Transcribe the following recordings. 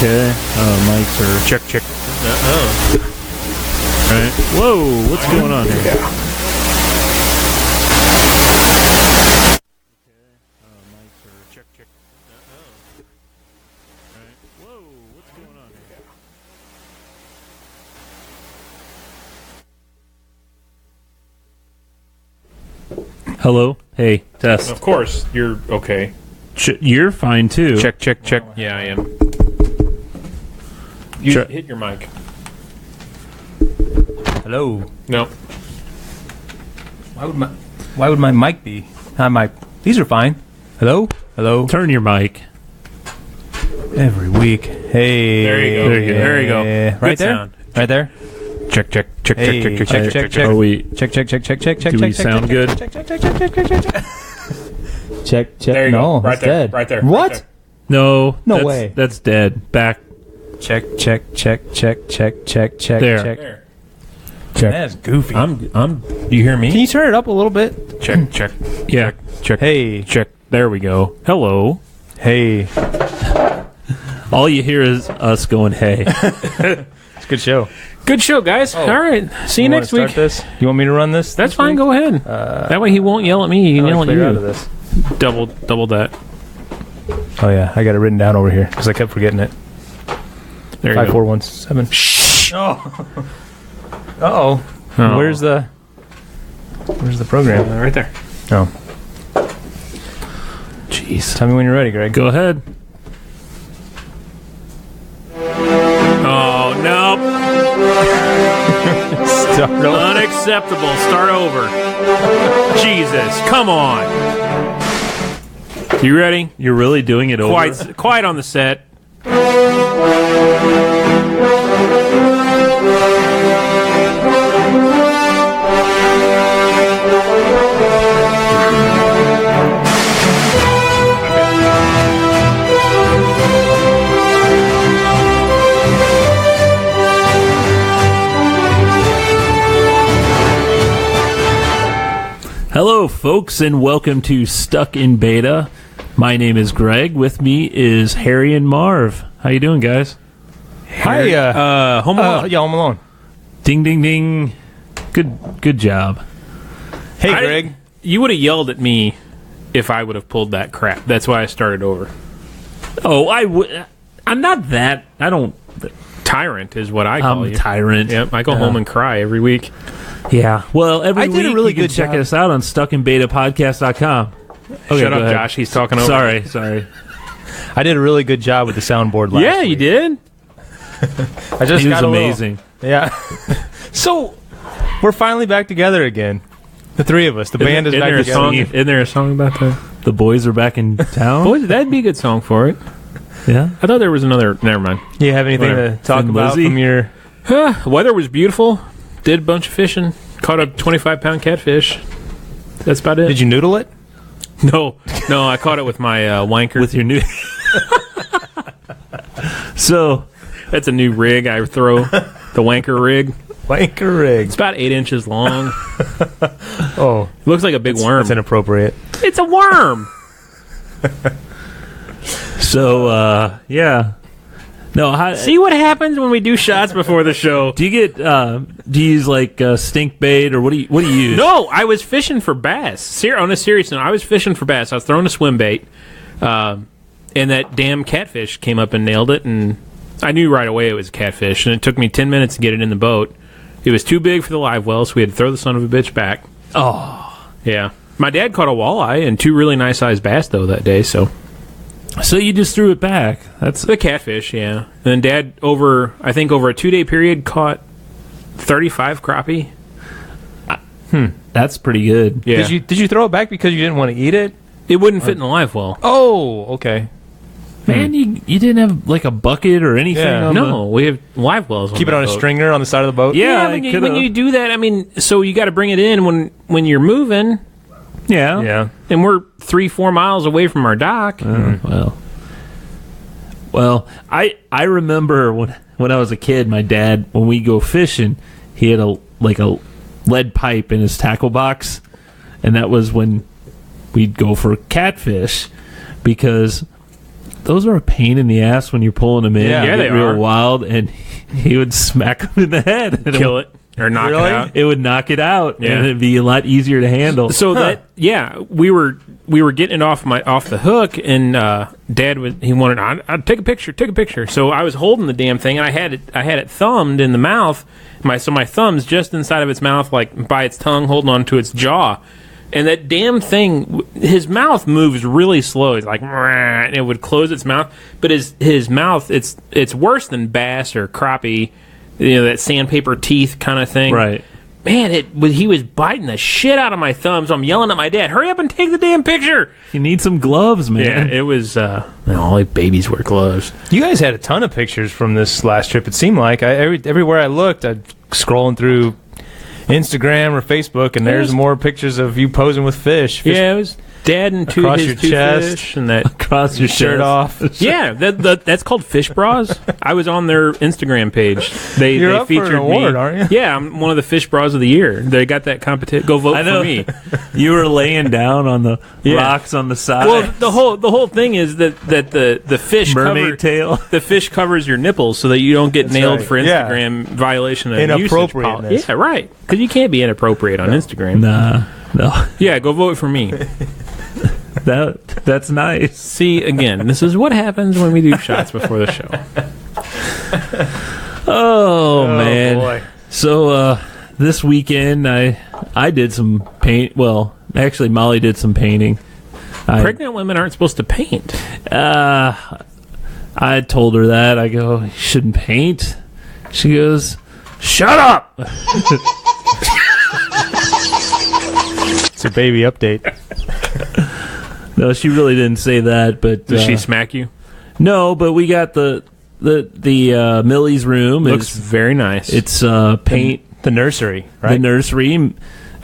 Okay. Mics are... Check. Right. Whoa, what's going on here? Yeah. Mics are... Check. Right. Whoa, what's going on here? Hello? Hey, test. Of course, you're okay. You're fine, too. Check. Yeah, I am. You hit your mic. Hello. No. Why would my mic be? Hi, mic. These are fine. Hello. Turn your mic. Every week. Hey. There you go. Right Good there. sound. Right there. Check. Hey, check. Are we... Check. Do we sound good? Check. There you No, go. Right it's there. dead. Right there. What? Right No. No way. That's dead. Back. Check. There. there. That's goofy. Do you hear me? Can you turn it up a little bit? Check. Yeah. Check. Hey. Check. There we go. Hello. Hey. All you hear is us going, hey. It's a good show. Good show, guys. All right. See you wanna next week. start this? You want me to run this? That's this fine. week? Go ahead. That way he won't yell at me. He can yell at Clear out of you. this. Double that. Oh yeah, I got it written down over here because I kept forgetting it. There you go. 5417. Shh. Oh. Uh-oh. Oh. Where's the program? Right there. Oh. Jeez. Tell me when you're ready, Greg. Go ahead. Oh, no. Start over. Unacceptable. Start over. Jesus. Come on. You ready? You're really doing it over? Quiet on the set. Hello, folks, and welcome to Stuck in Beta. My name is Greg. With me is Harry and Marv. How you doing, guys? Hi. Home Alone. Yeah, Home Alone. Ding, ding, ding. Good job. Hey, Greg. You would have yelled at me if I would have pulled that crap. That's why I started over. Oh, I'm not that. I don't. Tyrant is what I call I'm you. a tyrant. Yep, I go home and cry every week. Yeah. Well, every I week did a really you can good check job. us out on stuckinbetapodcast.com. Okay, Shut go up, ahead. Josh. He's talking over. Sorry. I did a really good job with the soundboard last Yeah, week. you did. I just He was got a little- amazing. Yeah. So, we're finally back together again. The three of us. The band is Isn't back there a together. song? Isn't there a song about that? The boys are back in town. Boy, that'd be a good song for it. Yeah. I thought there was another. Never mind. You have anything Whatever. to talk Thin about Lizzy? from your... Weather was beautiful. Did a bunch of fishing. Caught a 25-pound catfish. That's about it. Did you noodle it? No, I caught it with my wanker. With your new. So, That's a new rig I throw. The wanker rig. Wanker rig. It's about 8 inches long. Oh, It looks like a big worm. that's inappropriate. It's a worm. yeah. No, how, See what happens when we do shots before the show. do you get? Do you use like stink bait or what do you use? No, I was fishing for bass. On a serious note, I was fishing for bass. I was throwing a swim bait, and that damn catfish came up and nailed it. And I knew right away it was a catfish. And it took me 10 minutes to get it in the boat. It was too big for the live well, so we had to throw the son of a bitch back. Oh, Yeah. My dad caught a walleye and 2 really nice sized bass though that day. So you just threw it back. That's the catfish, yeah. And then Dad over a 2-day period caught 35 crappie. that's pretty good. Yeah. Did you throw it back because you didn't want to eat it? It wouldn't fit in the live well. Oh, okay. Man, you didn't have like a bucket or anything. Yeah. on No, we have live wells. Keep it on a boat. stringer on the side of the boat? Yeah, when I when you do that, I mean, so you got to bring it in when you're moving, yeah. Yeah. and we're 3-4 miles away from our dock. Well, I remember when I was a kid, my dad, when we go fishing, he had a lead pipe in his tackle box, and that was when we'd go for catfish, because those are a pain in the ass when you're pulling them in. Yeah. They Yeah, get they real are. wild, and he would smack them in the head. And Kill it or knock it out. It would knock it out, Yeah. and it'd be a lot easier to handle. So we were getting it off the hook, and Dad wanted I'd take a picture. So I was holding the damn thing, and I had it thumbed in the mouth. My thumb's just inside of its mouth, like by its tongue, holding onto its jaw. And that damn thing, his mouth moves really slow. He's like, "Rah," and it would close its mouth. But his mouth, it's worse than bass or crappie, that sandpaper teeth kind of thing. Right. Man, he was biting the shit out of my thumb, so I'm yelling at my dad, hurry up and take the damn picture. You need some gloves, man. Yeah, it was, all babies wear gloves. You guys had a ton of pictures from this last trip. It seemed like everywhere I looked, I'd scrolling through Instagram or Facebook, and there's more pictures of you posing with fish. Yeah, it was Dad and across his your two chest. fish and that Across your shirt chest. off. yeah, that's called fish bras. I was on their Instagram page. You're they up for featured an award, me. aren't you? Yeah, I'm one of the fish bras of the year. They got that competition. Go vote I know. for me. You were laying down on the rocks on the side. Well, the whole thing is that the fish mermaid tail. the fish covers your nipples so that you don't get nailed right. for Yeah. Instagram violation of Inappropriateness. usage policy. Yeah, right. Because you can't be inappropriate on Instagram. Nah, no, Yeah, go vote for me. that's nice. See, again, this is what happens when we do shots before the show. Oh man. Boy. So this weekend I did some paint. Well, actually Molly did some painting. Pregnant women aren't supposed to paint. I told her that. I go, you shouldn't paint. She goes, shut up. It's a baby update. No, she really didn't say that, but Does she smack you? no, but we got the Millie's room. Looks very nice. It's paint. The nursery, The right? nursery.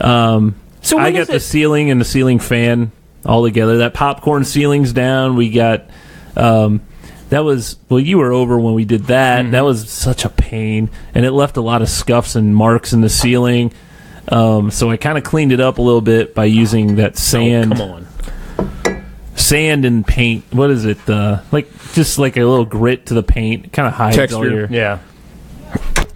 So I when got is the it? ceiling and the ceiling fan all together. That popcorn ceiling's down. We got that was, well, you were over when we did that. Mm-hmm. That was such a pain, and it left a lot of scuffs and marks in the ceiling. So I kind of cleaned it up a little bit by using that sand. Oh, come on. Sand and paint. What is it? Just like a little grit to the paint. Kind of hides all Texture. your. Yeah.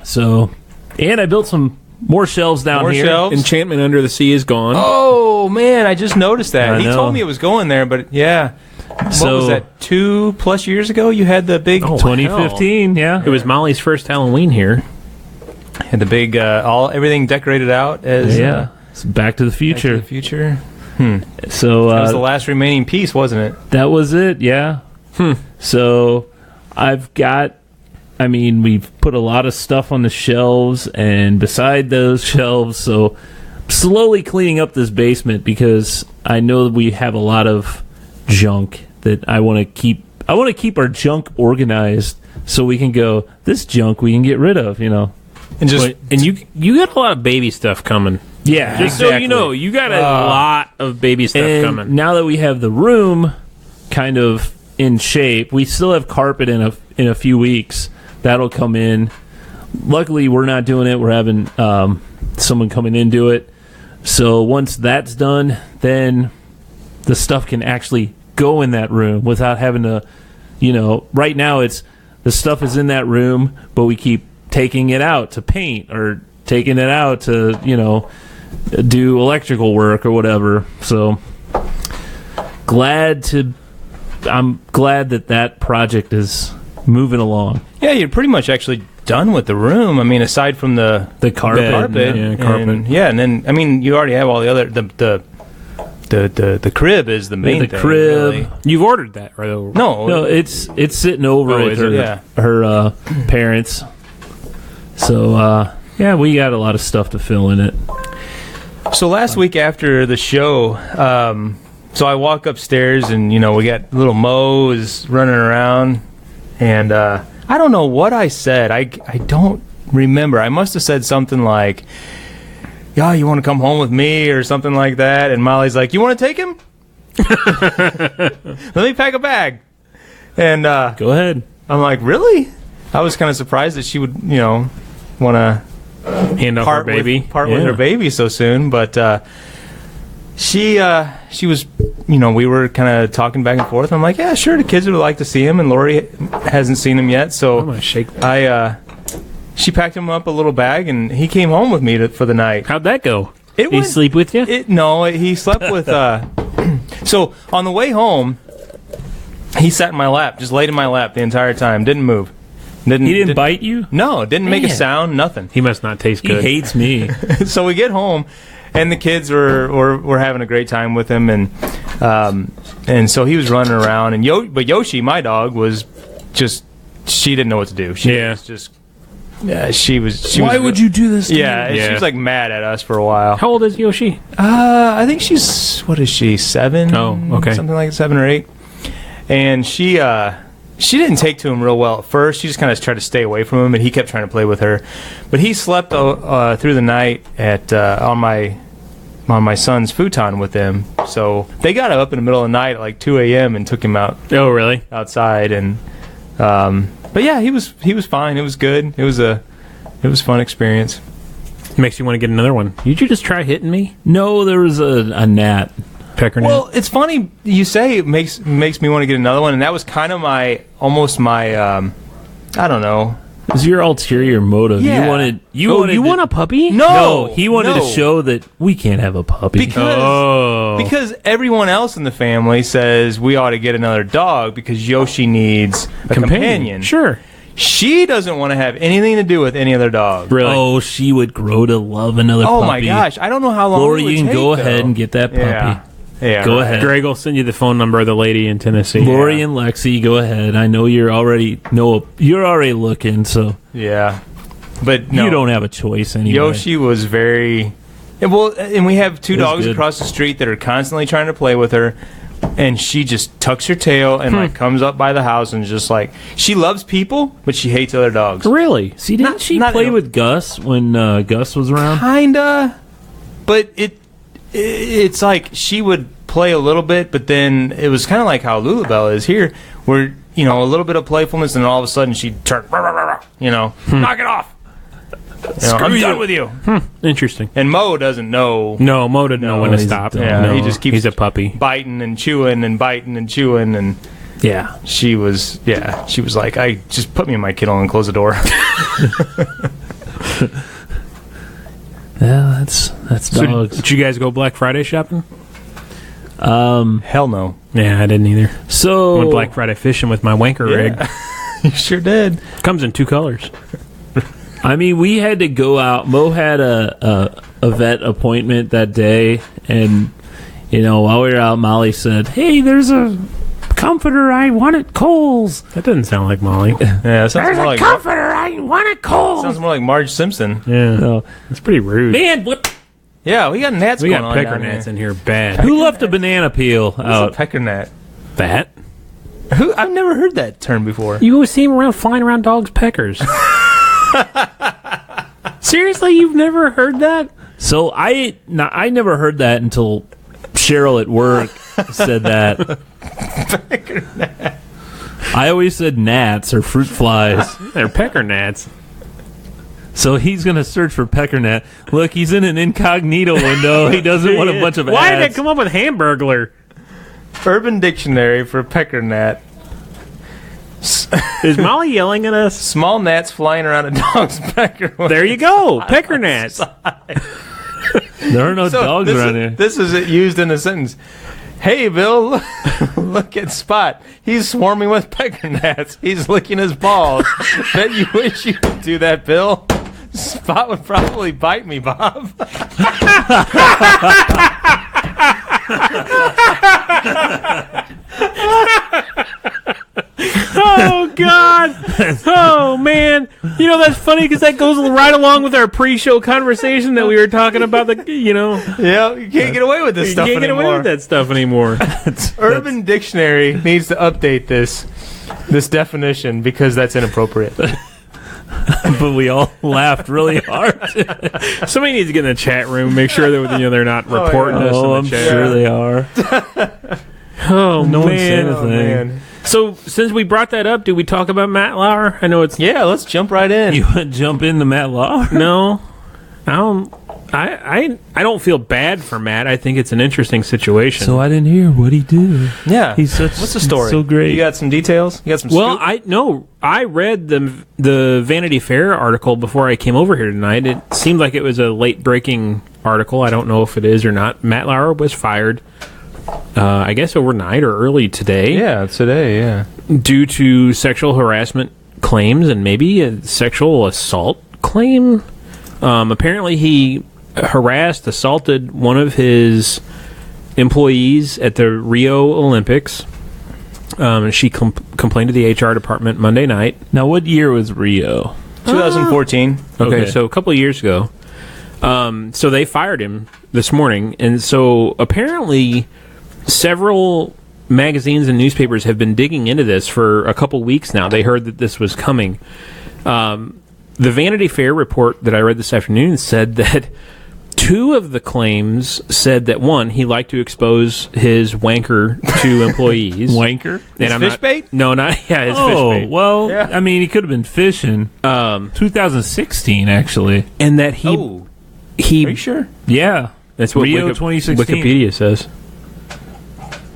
So, and I built some more shelves down More here. shelves? Enchantment Under the Sea is gone. Oh man, I just noticed that. I He know. told me it was going there, but yeah. What So- was that? 2+ years ago, you had the big, Oh, 2015. Yeah. It was Molly's first Halloween here. had the big, everything decorated out as Yeah. It's Back to the Back to Future. the Future. So That was the last remaining piece, wasn't it? that was it. Yeah. So we've put a lot of stuff on the shelves and beside those shelves. So slowly cleaning up this basement because I know that we have a lot of junk that I want to keep. I want to keep our junk organized so we can go, this junk we can get rid of, And just And you got a lot of baby stuff coming. Yeah, Just so you know, you got a lot of baby stuff and coming. now that we have the room kind of in shape, we still have carpet in a few weeks. That'll come in. Luckily, we're not doing it. We're having someone coming in do it. So once that's done, then the stuff can actually go in that room without having to, right now the stuff is in that room, but we keep taking it out to paint or taking it out to, do electrical work or whatever. So I'm glad that project is moving along. yeah, you're pretty much actually done with the room. I mean, aside from the carpet. carpet, Yeah, carpet. and then you already have all the other the crib is the main the thing. crib. really. You've ordered that, right? No, it's sitting over Oh, at is it? her parents. So we got a lot of stuff to fill in it. So last week after the show, so I walk upstairs and we got little Mo is running around, and I don't know what I said. I don't remember. I must have said something like, "Yeah, you want to come home with me?" or something like that. And Molly's like, "You want to take him? Let me pack a bag." And Go ahead. I'm like, "Really?" I was kind of surprised that she would, want to Hand off our baby. part with her baby so soon, but she was we were kind of talking back and forth. I'm like, yeah, sure, the kids would like to see him, and Lori hasn't seen him yet. So I'm gonna shake. She packed him up a little bag, and he came home with me for the night. How'd that go? Did he sleep with you? No, he slept with. So on the way home, he sat in my lap, just laid in my lap the entire time, didn't move. He didn't bite you? No, didn't make a Man. sound, nothing. He must not taste He good. hates me. So we get home, and the kids were having a great time with him, and so he was running around, and but Yoshi, my dog, was just, she didn't know what to do. She was just, she was. Why would you do this to Yeah, me? she was like mad at us for a while. How old is Yoshi? I think she's, what is she, 7? Oh, okay. Something like 7 or 8. And she didn't take to him real well at first. She just kind of tried to stay away from him, and he kept trying to play with her. But he slept through the night on my son's futon with them. So they got up in the middle of the night at like 2 a.m. and took him out. Oh, really? Outside, and but yeah, he was fine. It was good. It was a fun experience. Makes you want to get another one. Did you just try hitting me? No, there was a gnat. Pecker gnat? Well, it's funny you say it makes me want to get another one, and that was kind of my I don't know. It was your ulterior motive. Yeah. You want a puppy? No, he wanted to show that we can't have a puppy. Because everyone else in the family says we ought to get another dog because Yoshi needs a companion. Sure. She doesn't want to have anything to do with any other dog. Really? Oh, she would grow to love another puppy. Oh my gosh, I don't know how long. Lori, it would you can take, go though. ahead and get that puppy. Yeah, Go ahead. Greg will send you the phone number of the lady in Tennessee. Lori and Lexi, go ahead. I know you're already looking, so Yeah, but no, you don't have a choice anyway. Yoshi was very well, and we have 2 It was dogs good. across the street that are constantly trying to play with her, and she just tucks her tail and like comes up by the house and just like, she loves people, but she hates other dogs. Really? See, didn't she not play in a- with Gus when Gus was around? Kinda, but it's like she would play a little bit, but then it was kind of like how Lulabelle is here, where a little bit of playfulness, and then all of a sudden she'd turn, knock it off. I'm done with you. Interesting. And Mo doesn't know. No, Mo didn't know when to he's stop. dumb. Yeah, No, he just keeps he's a puppy. biting and chewing and biting and chewing, and Yeah. she was like, I just put me in my kennel and close the door. Yeah, that's So dogs. did you guys go Black Friday shopping? Hell no. Yeah, I didn't either. So Went Black Friday fishing with my wanker rig. You sure did. Comes in 2 colors. I mean, we had to go out. Mo had a vet appointment that day, and while we were out, Molly said, "Hey, there's a comforter I want at Kohl's." That doesn't sound like Molly. Yeah, it sounds more like Comforter I want at Kohl's. sounds more like Marge Simpson. Yeah. No. That's pretty rude. Man, what? Yeah, we got gnats We going got on pecker down gnats here. in here bad. Who left a banana peel What's a out? pecker gnat? That? Who? I've never heard that term before. You always see him around flying around dogs' peckers. Seriously, you've never heard that? So I never heard that until Cheryl at work said that. I always said gnats or fruit flies. They're pecker gnats. So he's going to search for pecker gnat. Look, he's in an incognito window. He doesn't want a bunch of Why did ads. it come up with Hamburglar? Urban Dictionary for pecker gnat. Is Molly yelling at us? Small gnats flying around a dog's pecker. There you go. Pecker gnats. There are no dogs around here. This is it used in a sentence. Hey, Bill, look at Spot. He's swarming with pecker gnats. He's licking his balls. Bet you wish you could do that, Bill. Spot would probably bite me, Bob. Oh, God. Oh, man. That's funny because that goes right along with our pre-show conversation that we were talking about. Yeah, you can't get away with this You stuff can't get anymore. away with that stuff anymore. Urban Dictionary needs to update this definition because that's inappropriate. But we all laughed really hard. Somebody needs to get in the chat room and make sure that they're not reporting us Oh, in I'm the chat. sure they are. Oh, No one said man. a thing. So, since we brought that up, do we talk about Matt Lauer? I know it's... Yeah, let's jump right in. You want to jump into Matt Lauer? No. I I don't feel bad for Matt. I think it's an interesting situation. So I didn't hear what he did. Yeah. What's the story? So great. You got some details? You got some Well, scoop? I read the Vanity Fair article before I came over here tonight. It seemed like it was a late breaking article. I don't know if it is or not. Matt Lauer was fired, I guess overnight or early today. Yeah, today, yeah. Due to sexual harassment claims and maybe a sexual assault claim. Apparently he assaulted one of his employees at the Rio Olympics. She complained to the HR department Monday night. Now, what year was Rio? 2014. Okay, so a couple of years ago. So they fired him this morning. And so apparently several magazines and newspapers have been digging into this for a couple weeks now. They heard that this was coming. The Vanity Fair report that I read this afternoon said that two of the claims said that, one, he liked to expose his wanker to employees. Wanker? His fish bait? No, not his fish bait. Well, Yeah. I mean, he could have been fishing. 2016, actually. And that he... Are you sure? Yeah. That's what Rio 2016. Wikipedia says.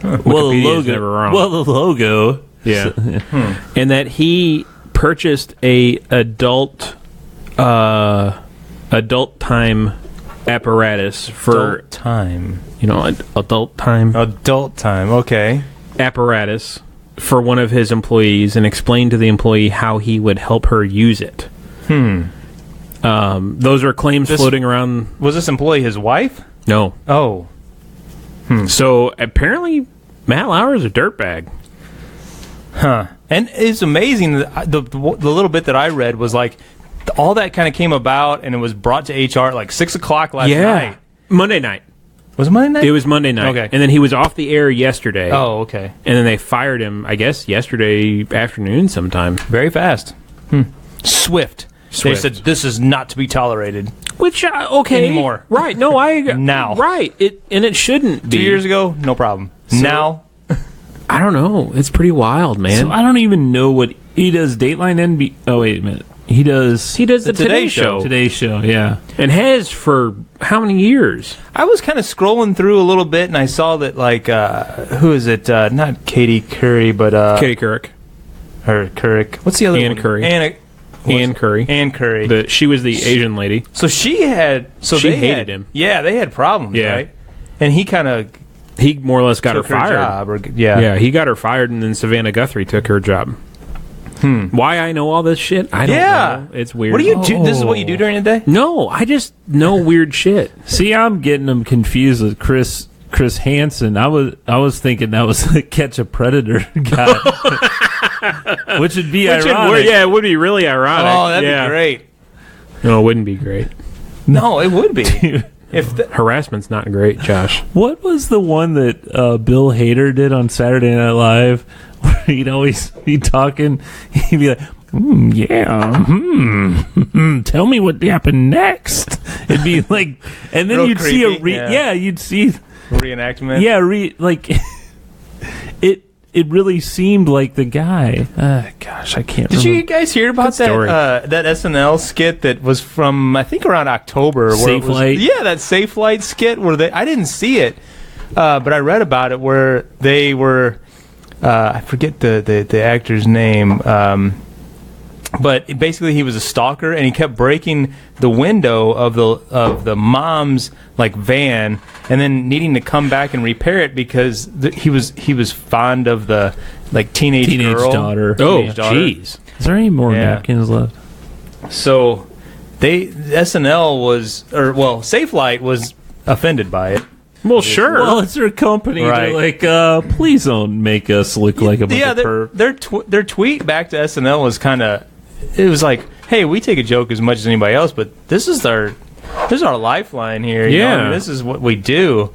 Well, the Wikipedia's logo. never wrong. Well, the logo. Yeah. And that he purchased a adult time apparatus for Adult time. adult time Adult time, okay. apparatus for one of his employees and explained to the employee how he would help her use it. Those are claims floating around. Was this employee his wife? No. Oh. So apparently Matt Lauer is a dirtbag. Huh. And it's amazing that the little bit that I read was like all that kind of came about and it was brought to HR at like 6 o'clock last night. Monday night. Was it Monday night? It was Monday night. Okay. And then he was off the air yesterday. Oh, okay. And then they fired him, I guess, yesterday afternoon sometime. Very fast. Swift. They said this is not to be tolerated. Which, okay. Anymore. Right. No, I... Now. Right. It shouldn't be. 2 years ago, no problem. Now... I don't know. It's pretty wild, man. So I don't even know what he does. Dateline NB. Oh, wait a minute. He does the Today Show. Today Show, yeah. And has for how many years? I was kind of scrolling through a little bit, and I saw that, like, who is it? Not Katie Curry, but... Katie Couric. Or Couric. What's the other Ann one? Curry. Ann Curry. Ann Curry. She was the Asian lady. So she had... So She they hated had, him. Yeah, they had problems, Yeah. right? And he kind of He more or less got her took her fired. job. Yeah. He got her fired, and then Savannah Guthrie took her job. Why I know all this shit? I don't know. It's weird. What do you do? This is what you do during the day? No, I just know weird shit. See, I'm getting him confused with Chris Hansen. I was thinking that was the Catch a Predator guy, which would be ironic. It would be really ironic. Oh, that'd be great. No, it wouldn't be great. No, it would be. Harassment's not great, Josh. What was the one that Bill Hader did on Saturday Night Live? Where he'd always be talking. He'd be like, tell me what happened next. It'd be like, and then Real you'd creepy, see you'd see Reenactment. Yeah, like it really seemed like the guy. Gosh, I can't. Did you guys hear about that SNL skit that was from I think around October? Safe Light. Yeah, that Safe Light skit where I didn't see it, but I read about it where they were. I forget the actor's name. But basically, he was a stalker, and he kept breaking the window of the mom's like van, and then needing to come back and repair it because he was fond of the like teenage girl. daughter. Jeez. Is there any more napkins left? So SNL was Safe Light was offended by it. Well, sure. Well, it's their company. Right. They're like, please don't make us look like a bunch of perv. Their tweet back to SNL was kind of, it was like, hey, we take a joke as much as anybody else, but this is our lifeline here. You know? I mean, this is what we do.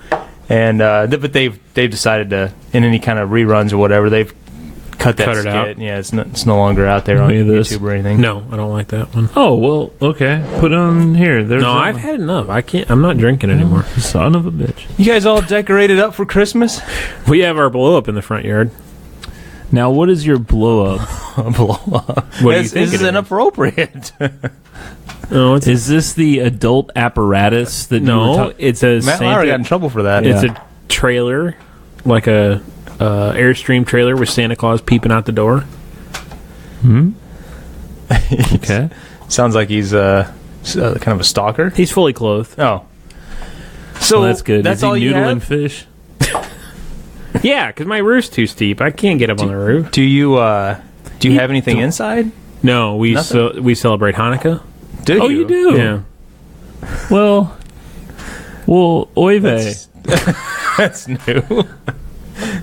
And but they've decided to, in any kind of reruns or whatever, they've cut that skit out. Yeah, it's no longer out there on YouTube or anything. No, I don't like that one. Oh, well, okay. Put it on here. I've had enough. I'm not drinking anymore. Son of a bitch. You guys all decorated up for Christmas? We have our blow up in the front yard. Now, what is your blow up? Blow up. What do you think? This is inappropriate. No, Is this the adult apparatus that you were it's a Matt Lauer got in trouble for that. It's a trailer, like a Airstream trailer with Santa Claus peeping out the door. Okay. Sounds like he's kind of a stalker. He's fully clothed. Oh. So Well, that's good. That's Is he all you noodling have? fish? Yeah, because my roof's too steep. I can't get up on the roof. Do you have anything inside? No, we Nothing? we celebrate Hanukkah. Do Oh, you do? Yeah. Well, oy vey. That's new.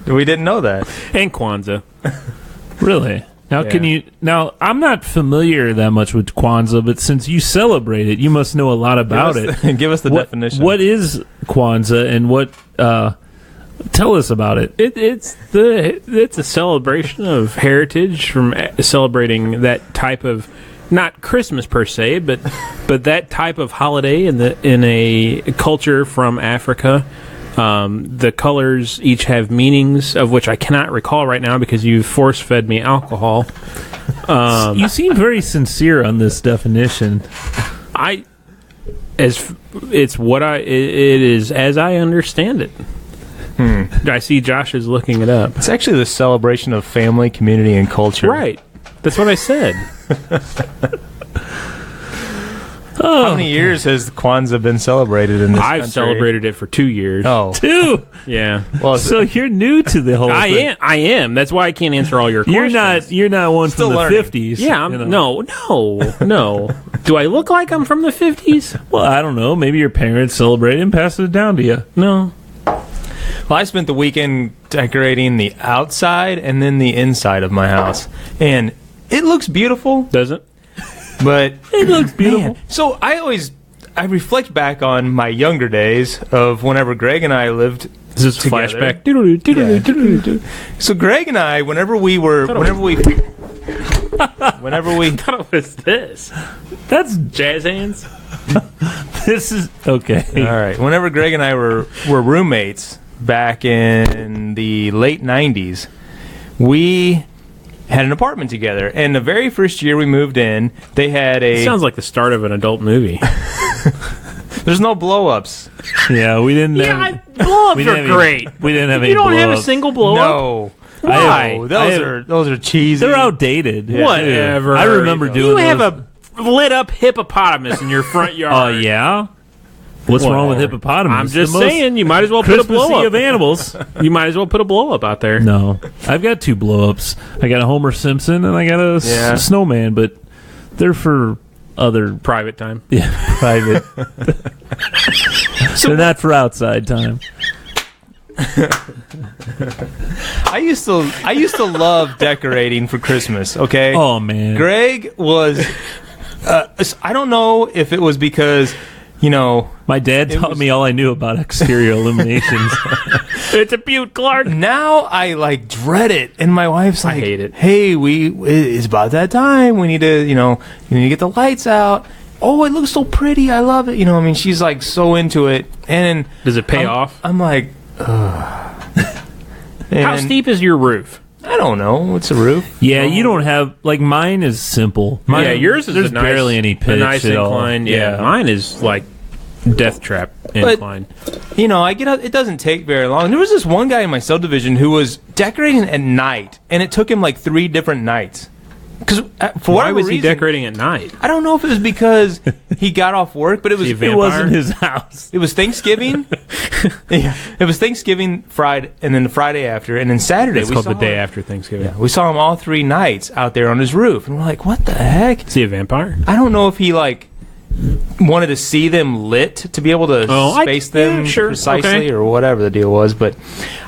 We didn't know that. And Kwanzaa. Really? Now, Yeah. can you... Now, I'm not familiar that much with Kwanzaa, but since you celebrate it, you must know a lot about it. Give us the definition. What is Kwanzaa, and what... tell us about it. It's a celebration of heritage from celebrating that type of, not Christmas per se, but that type of holiday in a culture from Africa. The colors each have meanings of which I cannot recall right now because you've force-fed me alcohol. You seem very sincere on this definition. It is as I understand it. I see Josh is looking it up. It's actually the celebration of family, community, and culture. Right. That's what I said. How many years has Kwanzaa been celebrated in this country? I've celebrated it for 2 years. Oh. 2. Yeah. Well, So you're new to the whole thing. I am. That's why I can't answer all your questions. You're not one Still from the learning. 50s. Yeah, you know. no. Do I look like I'm from the 50s? Well, I don't know. Maybe your parents celebrated and passed it down to you. No. Well, I spent the weekend decorating the outside and then the inside of my house. And it looks beautiful, Does it? but... It looks beautiful. Man, so I reflect back on my younger days of whenever Greg and I lived Is this a together. flashback? So Greg and I, whenever we I thought it was this. That's Jazz hands? this is okay. all right, whenever Greg and I were roommates back in the late 90s, we had an apartment together. And the very first year we moved in, they had It sounds like the start of an adult movie. There's no blow-ups. Yeah, we didn't. Blow-ups we didn't are have great. We didn't have any. You don't have a blow-ups. single blow-up? No. Why? No, those are cheesy. They're outdated. Whatever. I remember doing. You have those. a lit-up hippopotamus in your front yard. Oh yeah. What's wrong with hippopotamus? I'm just The most saying, you might as well put a Christmassy blow-up. of animals. You might as well put a blow-up out there. No, I've got 2 blow-ups. I got a Homer Simpson and I got a snowman, but they're for other Private time. private. They're not for outside time. I used to love decorating for Christmas, okay? Oh man, Greg was I don't know if it was because, you know, my dad taught me all I knew about exterior illuminations. It's a Butte Clark. now I like dread it, and my wife's like, hate it. Hey, it's about that time. We need to, you need to get the lights out. Oh, it looks so pretty. I love it. You know, I mean, she's like so into it. And Does it pay off? I'm like, ugh. How steep is your roof? I don't know. It's a roof. Yeah, you don't have like mine is simple. Mine, Yeah, yours is there's a nice, barely any pitch a nice at all. incline. Yeah, mine is like Deathtrap incline. You know, I get up. It doesn't take very long. There was this one guy in my subdivision who was decorating at night, and it took him like 3 different nights. Because for Why whatever was he reason, decorating at night? I don't know if it was because he got off work, but it was Is he a It wasn't his house. It was Thanksgiving. Yeah, it was Thanksgiving Friday, and then the Friday after, and then Saturday. It's called the day after Thanksgiving. Yeah, we saw him all 3 nights out there on his roof, and we're like, "What the heck?" Is he a vampire? I don't know if he like wanted to see them lit to be able to space them precisely, okay, or whatever the deal was. But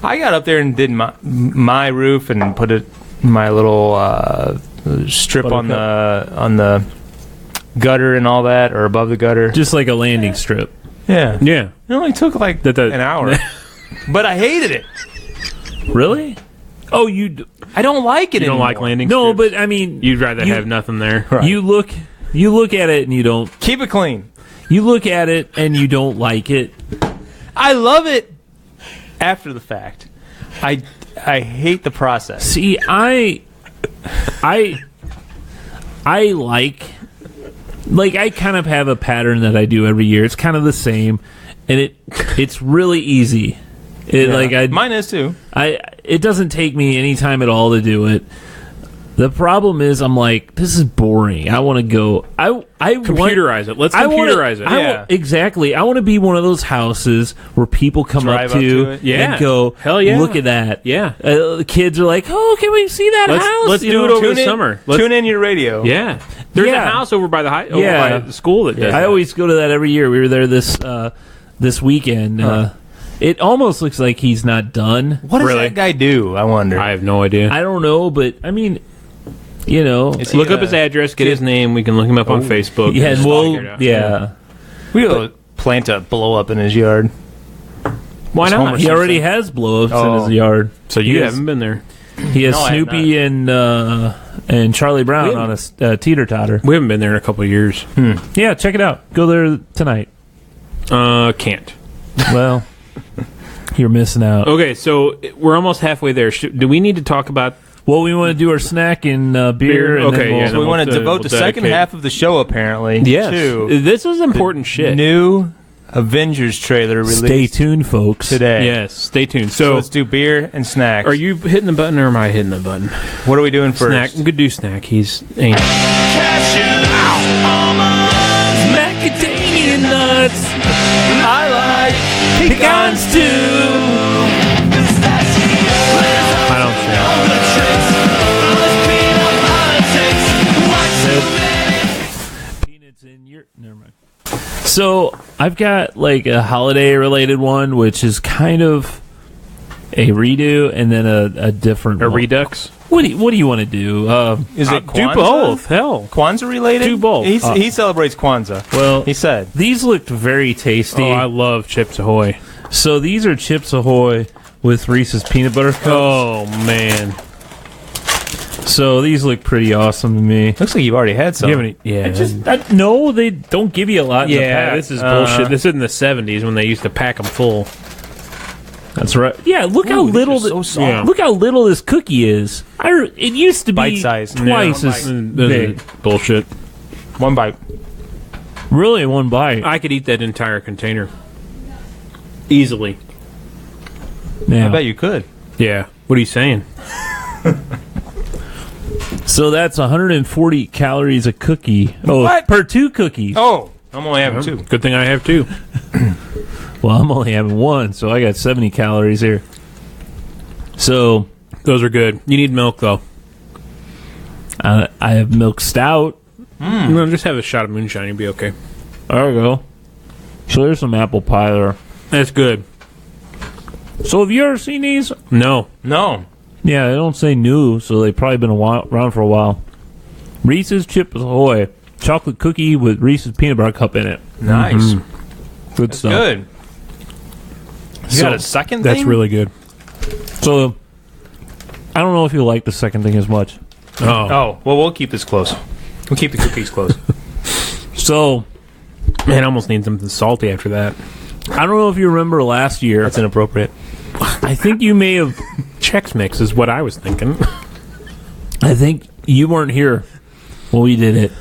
I got up there and did my roof and put it my little strip on the gutter and all that, or above the gutter. Just like a landing strip. Yeah. Yeah. It only took like an hour. But I hated it. Really? Oh, I don't like it You don't anymore. like landing no, strips? but I mean, You'd rather have nothing there. Right. you look at it and you don't. Keep it clean. You look at it and you don't like it. I love it after the fact. I hate the process. See, I like like I kind of have a pattern that I do every year. It's kind of the same, and it's really easy. Mine is too. It doesn't take me any time at all to do it. The problem is, I'm like, this is boring. I want to go. I Computerize it. Let's computerize it. Exactly. I want to be one of those houses where people come Drive up to up to it. and go, hell yeah, look at that. Yeah. The kids are like, oh, can we see that house? Let's do it over the summer. Tune in your radio. Yeah. There's a house over by by the school that does I that. always go to that every year. We were there this weekend. It almost looks like he's not done. What does that guy do? I wonder. I have no idea. I don't know, but I mean, you know, look up his address, get his name. We can look him up on Facebook. Yeah, We'll plant a blow up in his yard. Why not? He already has blow-ups in his yard. So you haven't been there. He has Snoopy and Charlie Brown on a teeter-totter. We haven't been there in a couple of years. Yeah, check it out. Go there tonight. Can't. Well, you're missing out. Okay, so we're almost halfway there. Do we need to talk about... Well, we want to do our snack and beer. And okay, then so we want to devote the second half of the show, apparently, to this is important shit. New Avengers trailer released. Stay tuned, folks. Today. Yes, stay tuned. So let's do beer and snacks. Are you hitting the button or am I hitting the button? What are we doing first? Snack. We could do snack. He's ain't. Cashews, almonds, macadamia nuts. I like pecans too. I don't care. Peanuts in your... Never mind. So, I've got like a holiday-related one, which is kind of a redo, and then a different one. Redux? What do you want to do? Is it do Kwanzaa? both? Hell. Kwanzaa related? Do both. He celebrates Kwanzaa. Well, he said. These looked very tasty. Oh, I love Chips Ahoy. So, these are Chips Ahoy with Reese's peanut butter cups. Oh, man. So these look pretty awesome to me. Looks like you've already had some. No, they don't give you a lot. In the pack. This is bullshit. This is in the 70s when they used to pack them full. That's right. Yeah, look how little. Look how little this cookie is. It used to be bite-sized. Twice as big. Bullshit. One bite. Really, one bite. I could eat that entire container easily. Yeah. I bet you could. Yeah. What are you saying? So that's 140 calories a cookie. Oh, what? Per 2 cookies. Oh, I'm only having 2. Good thing I have 2. Well, I'm only having 1, so I got 70 calories here. So those are good. You need milk though. I have milk stout. No, just have a shot of moonshine. You'll be okay. There we go. So there's some apple pie there. That's good. So have you ever seen these? No. Yeah, they don't say new, so they've probably been around for a while. Reese's Chips Ahoy. Chocolate cookie with Reese's peanut butter cup in it. Nice. Mm-hmm. Good stuff. Good. You got a second thing? That's really good. So, I don't know if you'll like the second thing as much. Oh, well, we'll keep this close. We'll keep the cookies close. So, man, I almost need something salty after that. I don't know if you remember last year. That's inappropriate. I think you may have... Chex Mix is what I was thinking. I think you weren't here when we did it.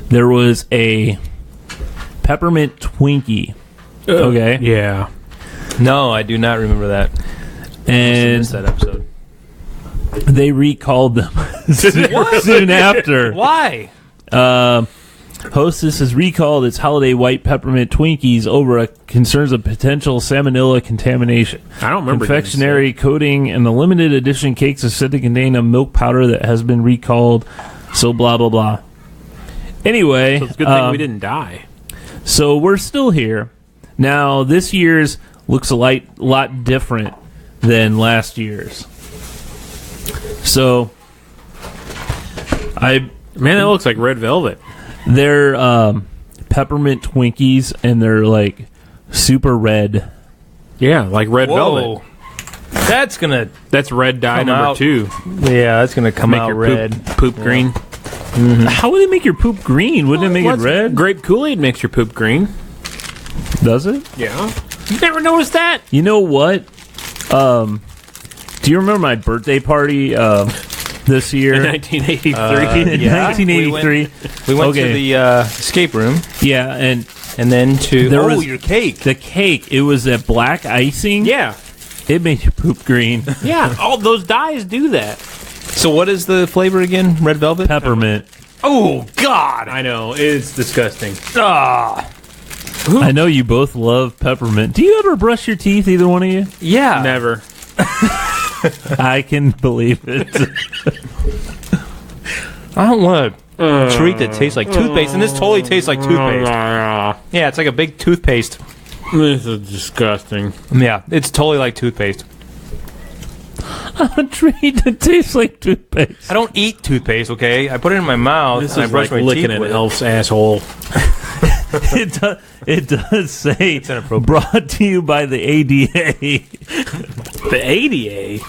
There was a Peppermint Twinkie. Okay? Yeah. No, I do not remember that. And that episode. They recalled them soon after. Why? Hostess has recalled its holiday white peppermint Twinkies over concerns of potential salmonella contamination. I don't remember. Confectionery coating and the limited edition cakes are said to contain a milk powder that has been recalled. So blah blah blah. Anyway, so it's a good thing we didn't die. So we're still here now. This year's looks a lot different than last year's. So that looks like red velvet. They're peppermint Twinkies, and they're like super red. Yeah, like red velvet. That's red dye number 2. Yeah, that's gonna come out red. Poop green. Mm-hmm. How would it make your poop green? Wouldn't it make it red? Grape Kool-Aid makes your poop green. Does it? Yeah. You never noticed that? You know what? Do you remember my birthday party this In year. 1983. In Yeah, 1983. We went Okay. to the escape room, Yeah, and and then to There was- your cake. the cake, it was that black icing. Yeah. It made you poop green. Yeah. All those dyes do that. So what is the flavor again? Red velvet. Peppermint. Oh God! I know. It's disgusting. I know you both love peppermint. Do you ever brush your teeth, either one of you? Yeah. Never. I can believe it. I don't want a treat that tastes like toothpaste, and this totally tastes like toothpaste. Yeah, it's like a big toothpaste. This is disgusting. Yeah, it's totally like toothpaste. A treat that tastes like toothpaste. I don't eat toothpaste, okay? I put it in my mouth This and I is brush like my licking teeth an with it. elf's asshole. It does say inappropriate. brought to you by the ADA, The ADA.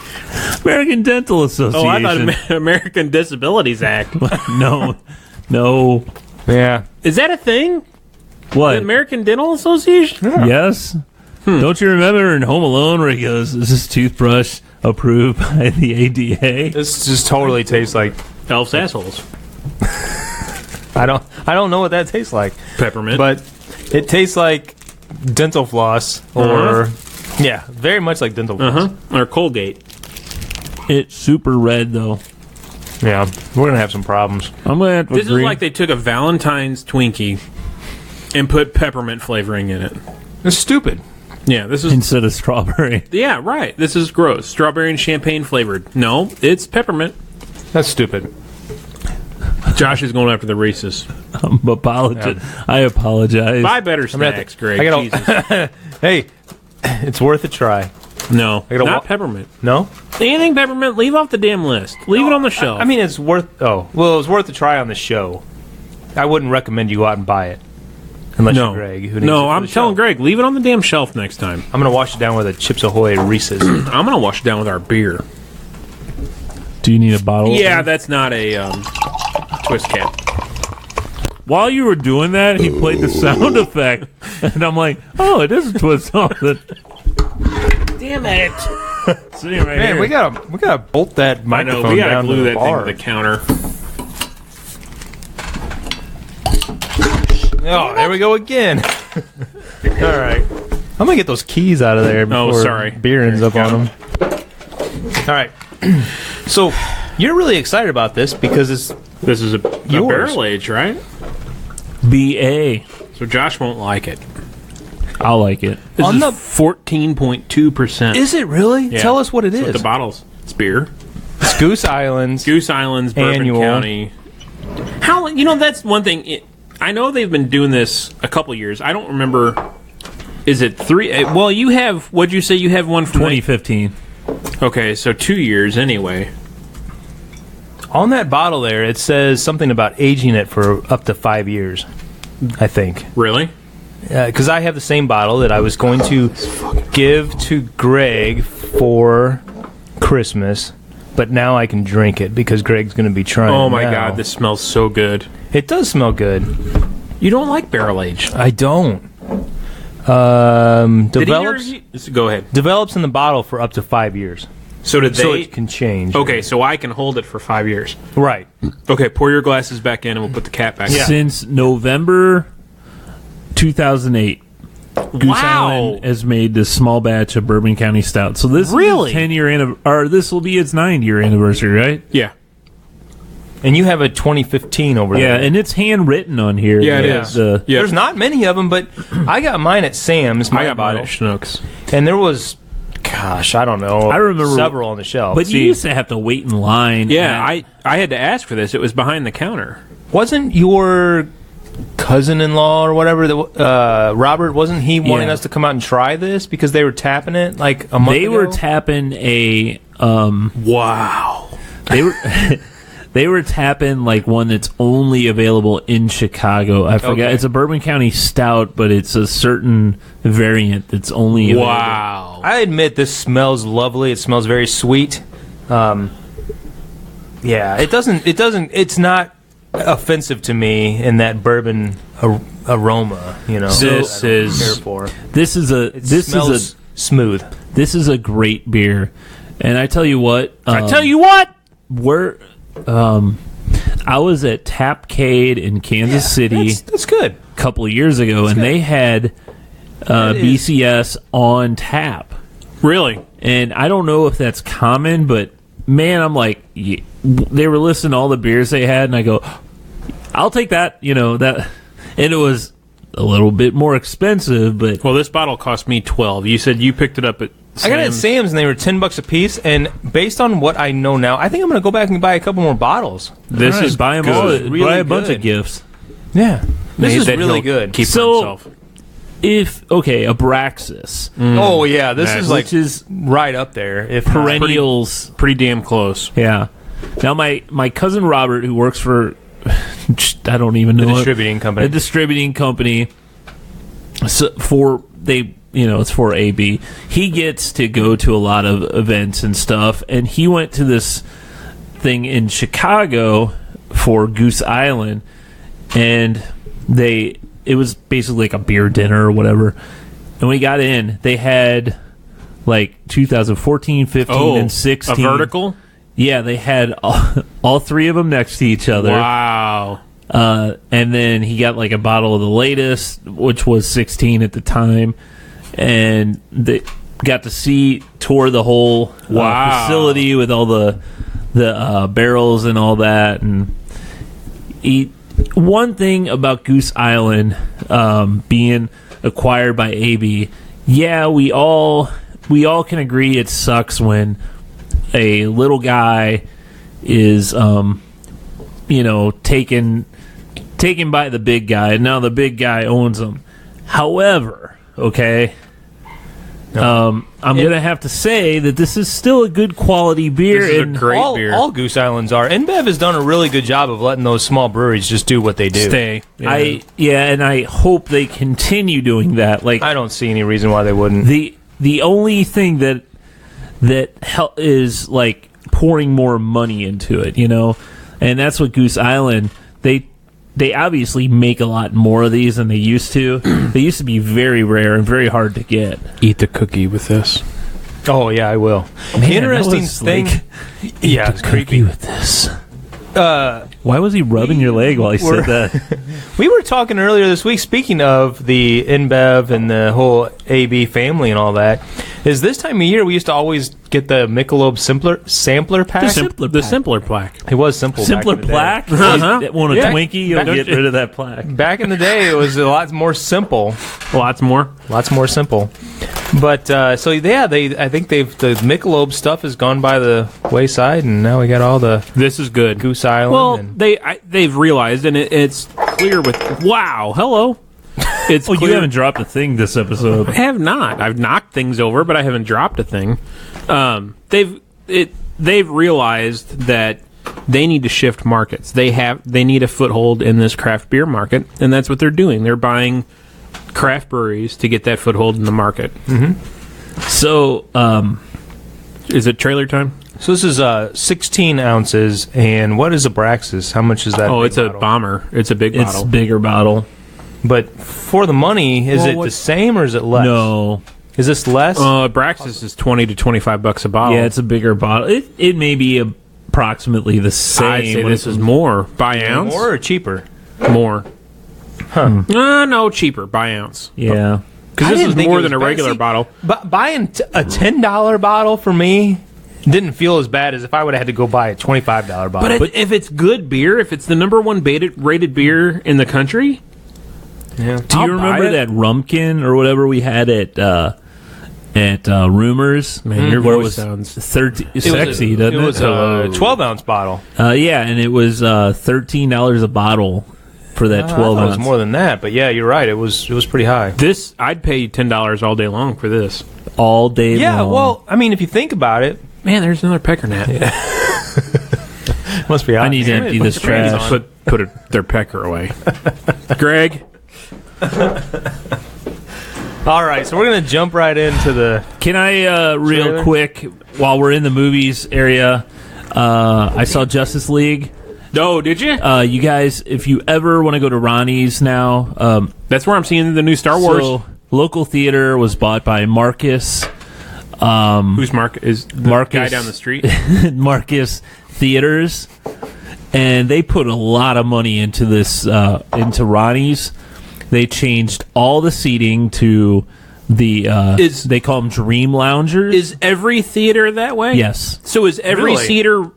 American Dental Association. Oh, I thought American Disabilities Act. no. Yeah. Is that a thing? What? The American Dental Association? Yes. Don't you remember in Home Alone where he goes, "Is this toothbrush approved by the ADA?" This just totally tastes like Elf's assholes. I don't know what that tastes like. Peppermint. But it tastes like dental floss or yeah, very much like dental floss. Or Colgate. It's super red though. Yeah. We're gonna have some problems. I'm gonna have to This agree. is like they took a Valentine's Twinkie and put peppermint flavoring in it. It's stupid. Yeah, this is... instead of strawberry. Yeah, right. This is gross. Strawberry and champagne flavored. No, it's peppermint. That's stupid. Josh is going after the Reese's. I apologize. Buy better gonna have snacks, to- Greg. I gotta- Jesus. Hey, it's worth a try. No, gotta not wa- peppermint. No? Anything peppermint, leave off the damn list. Leave it on the shelf. I mean, it's worth. Oh, well, it was worth a try on the show. I wouldn't recommend you go out and buy it, unless no. you're Greg. Who needs it No, for I'm the telling show. Greg, leave it on the damn shelf next time. I'm gonna wash it down with a Chips Ahoy Reese's. I'm going to wash it down with our beer. Do you need a bottle? Yeah, that's not a twist cap. While you were doing that, he played the sound effect, and I'm like, "Oh, it is a twist off." Damn it. Sitting right Man, here. we gotta bolt that I microphone know, we got to down glue to the that bar. thing to the counter. Oh, there we go again. All right, I'm gonna get those keys out of there before sorry. beer ends up on them. All right, so you're really excited about this because it's This is a Yours. barrel age, right? BA. So Josh won't like it. I'll like it. This On is the- 14.2%. Is it really? Yeah. Tell us what it That's what is. the bottles. It's beer. It's Goose Islands. Goose Islands, Bourbon Annual. County. How, that's one thing. I know they've been doing this a couple years. I don't remember. Is it 3? Well, you have, what'd you say? You have one from 2015. Okay, so 2 years anyway. On that bottle there, it says something about aging it for up to 5 years, I think. Really? Because I have the same bottle that I was going to give to Greg for Christmas, but now I can drink it because Greg's going to be trying Oh it my now. god, this smells so good. It does smell good. You don't like barrel age. I don't. Did Develops Go ahead. develops in the bottle for up to 5 years. So did So they? it can change. Okay, so I can hold it for 5 years. Right. Okay, pour your glasses back in and we'll put the cap back in. Since November 2008, Goose Island has made this small batch of Bourbon County Stout. So this Really? is 10-year or this will be its 9-year anniversary, right? Yeah. And you have a 2015 over Yeah, there. and it's handwritten on here. Yeah, it The- is. the- Yeah. There's not many of them, but I got mine at Sam's. I got mine bottle. at Schnucks. And there was, gosh, I don't know. I remember- several on the shelf. But you used to have to wait in line. Yeah, and- I had to ask for this. It was behind the counter. Wasn't your cousin-in-law or whatever, Robert, wasn't he wanting Yeah. us to come out and try this because they were tapping it like a month they ago? were tapping a Wow. they were they were tapping like one that's only available in Chicago. I forget. Okay. It's a Bourbon County Stout, but it's a certain variant that's only available. Wow. I admit this smells lovely. It smells very sweet. Yeah, it's not offensive to me in that bourbon aroma, This I don't is- care for. This is a It this smells is smooth. a this is a great beer, and I tell you what, I tell you what. I was at Tapcade in Kansas City. That's good. A couple of years ago, and they had BCS on tap. Really? And I don't know if that's common, but man, I'm like, they were listing all the beers they had, and I go, I'll take that. That, and it was a little bit more expensive, but Well, this bottle cost me $12. You said you picked it up at Sam's. I got it at Sam's, and they were $10 a piece. And based on what I know now, I think I'm going to go back and buy a couple more bottles. This All right, is buy them good. all. Really buy a bunch good. of gifts. Yeah, this is That really he'll good. Keep for So- himself. Abraxas, Oh yeah, this Nice. is like which is right up there. If not- perennials. Pretty damn close. Yeah. Now my cousin Robert, who works for I don't even know the it, distributing company. a distributing company, so it's for AB. He gets to go to a lot of events and stuff, and he went to this thing in Chicago for Goose Island, and it was basically like a beer dinner or whatever. And we got in, they had like 2014, 15, and 16. A vertical? Yeah, they had all three of them next to each other. Wow. And then he got like a bottle of the latest, which was 16 at the time. And they got to tour the whole Wow. facility with all the barrels and all that. And one thing about Goose Island being acquired by AB, yeah, we all can agree it sucks when a little guy is taken by the big guy, and now the big guy owns them. However, okay, I'm gonna have to say that this is still a good quality beer. This is a and great all, beer. all Goose Islands are. InBev has done a really good job of letting those small breweries just do what they do. Stay. and I hope they continue doing that. Like, I don't see any reason why they wouldn't. the only thing that is like pouring more money into it, and that's what Goose Island. They obviously make a lot more of these than they used to. They used to be very rare and very hard to get. Eat the cookie with this. Oh yeah, I will. Man, the interesting that was thing, yeah, it's creepy. with this. Why was he rubbing your leg while he said that? We were talking earlier this week, speaking of the InBev and the whole AB family and all that, is this time of year we used to always get the Michelob sampler pack. The simpler plaque. It was simple. Simpler back in the day. plaque? Uh-huh. You want a Yeah. Twinkie? You'll get rid of that plaque. Back in the day, it was a lot more simple. Lots more. Lots more simple. But so yeah, I think the Michelob stuff has gone by the wayside, and now we got all the This is good. Goose Island. Well, and they've realized, and it's clear with wow, hello. It's Oh, clear. you haven't dropped a thing this episode. I have not. I've knocked things over, but I haven't dropped a thing. They've realized that they need to shift markets. They need a foothold in this craft beer market, and that's what they're doing. They're buying craft breweries to get that foothold in the market. So, Is it trailer time? so this is 16 ounces, and what is Abraxas? How much is that? Oh, big it's a bottle? bomber. It's a big it's bottle. bigger bottle. But for the money, is Well, it the what- same or is it less? No. Is this less? Braxis is $20 to $25 a bottle. Yeah, it's a bigger bottle. It may be approximately the same. I'd say this is more by ounce. More or cheaper? More. Huh. No, cheaper by ounce. Yeah. Because I this didn't is think more it than a was bad. regular See, bottle. But buying a $10 bottle for me didn't feel as bad as if I would have had to go buy a $25 bottle. But if it's good beer, if it's the number one rated beer in the country, yeah. Do you I'll remember buy it. that Rumpkin or whatever we had at Rumors? Man, your where it voice was sounds 13 It was sexy, doesn't it? It was a 12-ounce bottle. Yeah, and it was $13 a bottle for that I 12 thought it ounce. was more than that, but yeah, you're right. It was pretty high. this I'd pay $10 all day long for this. all day Yeah, long. well, I mean, if you think about it, Man, there's another Pecker Gnat. must be hot. I need to empty this trash. Put their pecker away. Greg, All right, so we're going to jump right into the... Can I, real Trailer? quick, while we're in the movies area, I saw Justice League. oh, did you? You guys, if you ever want to go to Ronnie's now, That's where I'm seeing the new Star Wars. so local theater was bought by Marcus. Who's Mark? Is the Marcus guy down the street? Marcus theaters, and they put a lot of money into this, into Ronnie's. They changed all the seating to the, they call them Dream Loungers. Is every theater that way? Yes. So is every theater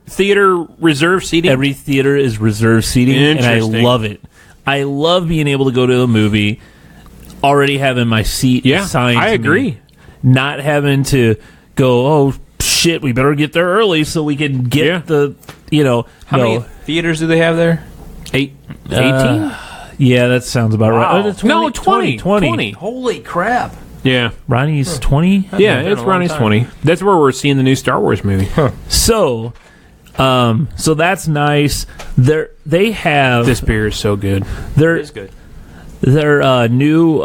reserved seating? Every theater is reserved seating, and I love it. I love being able to go to a movie, already having my seat assigned to I agree. me, not having to go, oh, shit, we better get there early so we can get the, How many theaters do they have there? 18? Yeah, that sounds about right. Oh, 20. Holy crap. Yeah. Ronnie's 20? Yeah, it's Ronnie's 20. That's where we're seeing the new Star Wars movie. So that's nice. They have... This beer is so good. It is good. Their new...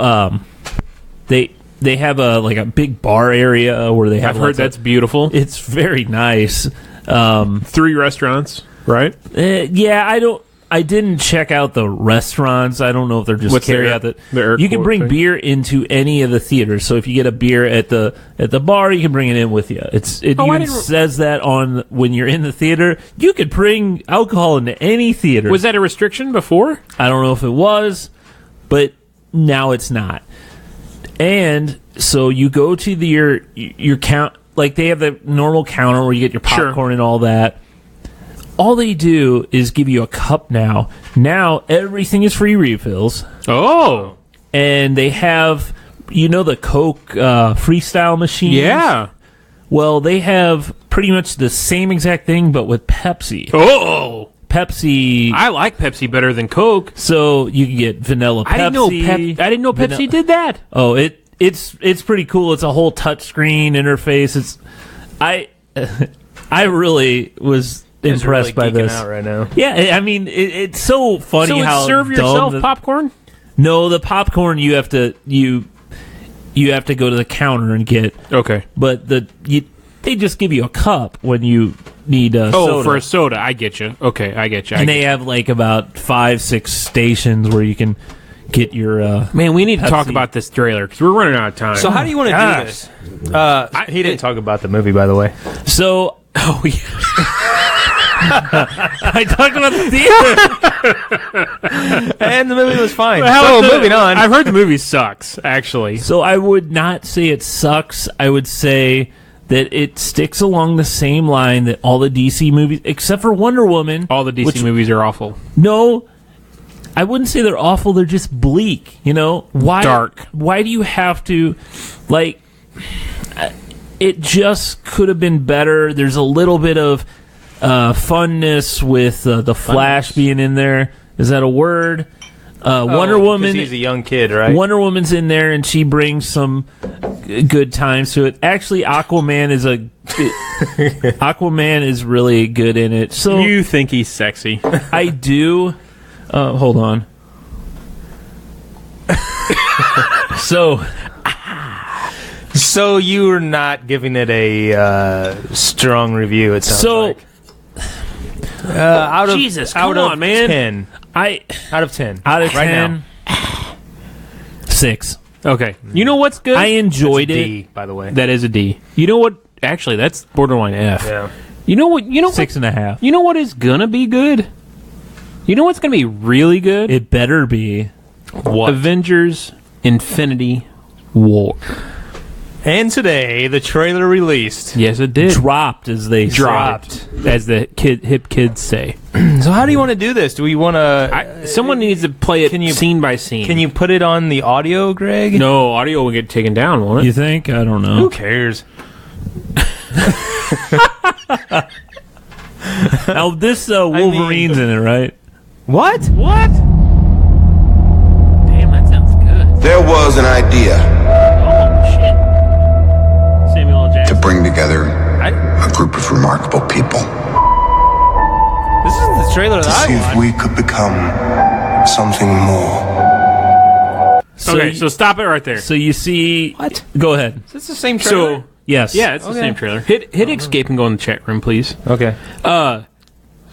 They have a big bar area where they have... I've heard that's beautiful. It's very nice. 3 restaurants, right? I didn't check out the restaurants. I don't know if they're just carry out the you can bring beer into any of the theaters. So if you get a beer at the bar, you can bring it in with you. It says that on when you're in the theater. You could bring alcohol into any theater. Was that a restriction before? I don't know if it was, but now it's not. And so you go to your count, like they have the normal counter where you get your popcorn and all that. All they do is give you a cup now. Now everything is free refills. Oh. And they have, the Coke freestyle machines? Yeah. Well, they have pretty much the same exact thing, but with Pepsi. Oh. Pepsi. I like Pepsi better than Coke. So you can get vanilla Pepsi. I didn't know Pepsi did that. Oh, it's pretty cool. It's a whole touchscreen interface. I really was impressed by this out right now. Yeah, I mean it's so funny. So how serve yourself popcorn? No, the popcorn you have to go to the counter and get. Okay, but they just give you a cup when you need a soda. For a soda. I get you. Okay, I get you. And they have about 5-6 stations where you can get your. Man, we need to Pepsi. Talk about this trailer because we're running out of time. So how do you want to do this? He didn't talk about the movie, by the way. So. Oh yeah. I talked about the theater, and the movie was fine. Moving on. I've heard the movie sucks, actually. So I would not say it sucks. I would say that it sticks along the same line that all the DC movies, except for Wonder Woman. All the DC movies are awful. No, I wouldn't say they're awful. They're just bleak. Why? Dark. Why do you have to, It just could have been better. There's a little bit of funness with the Flash being in there. Is that a word? Wonder Woman. He's a young kid, right? Wonder Woman's in there, and she brings some good times to it. Actually, Aquaman is really good in it. So you think he's sexy? I do. Hold on. So you were not giving it a strong review. It sounds like. Out of 10. Out of 10. Out of 10. Right now. 6. Okay. You know what's good? I enjoyed that's a it. D, by the way. That is a D. You know what? Actually, that's borderline F. Yeah. You know what? 6.5. You know what is gonna be good? You know what's gonna be really good? It better be. What? Avengers Infinity War. And today, the trailer released. Yes, it did. Dropped, as they Dropped, as the hip kids say. So how do you want to do this? Do we want to... Someone needs to play it scene by scene. Can you put it on the audio, Greg? No, audio will get taken down, won't it? You think? I don't know. Who cares? Now, this Wolverine's in it, right? What? What? Damn, that sounds good. There was an idea to bring together a group of remarkable people. This is the trailer that I see want. if we could become something more. So stop it right there. So you see... What? Go ahead. Is this the same trailer? Yes. Yeah, it's the same trailer. Hit escape and go in the chat room, please. Okay.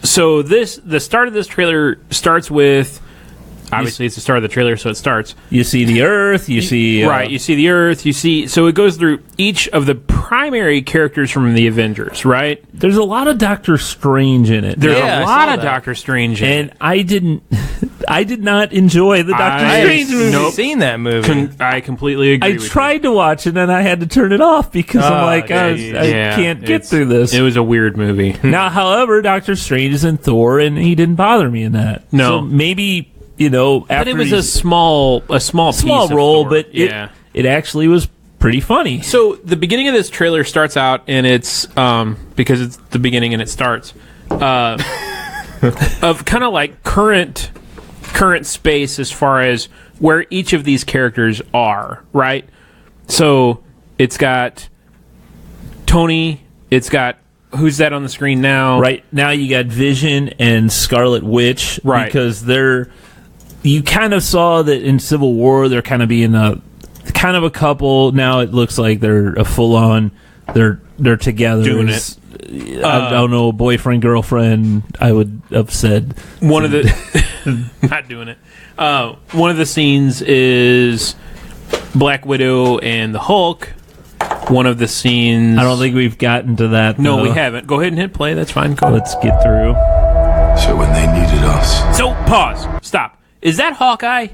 So the start of this trailer starts with Obviously, it's the start of the trailer, so it starts. You see the Earth. You see right. You see the Earth. You see. So it goes through each of the primary characters from the Avengers. Right. There's a lot of Doctor Strange in it. There's a lot of Doctor Strange in it. And I did not enjoy the Doctor Strange movie. Nope. Seen that movie. I completely agree. I tried to watch it and I had to turn it off because I'm like, I can't get through this. It was a weird movie. Now, however, Doctor Strange is in Thor, and he didn't bother me in that. No, so maybe after but it was a small piece of role, Thor. but it actually was pretty funny. So the beginning of this trailer starts out, and it's because it's the beginning and it starts of kind of like current space as far as where each of these characters are, right? So it's got Tony, it's got who's that on the screen now? Right now you got Vision and Scarlet Witch, right? Because you kind of saw that in Civil War they're kind of being a couple. Now it looks like they're a full on. They're together doing it. I don't know, boyfriend, girlfriend. I would have said one of the not doing it. One of the scenes is Black Widow and the Hulk. One of the scenes. I don't think we've gotten to that. No, though. we haven't. Go ahead and hit play. That's fine. Let's get through. So when they needed us. So pause. Stop. Is that Hawkeye?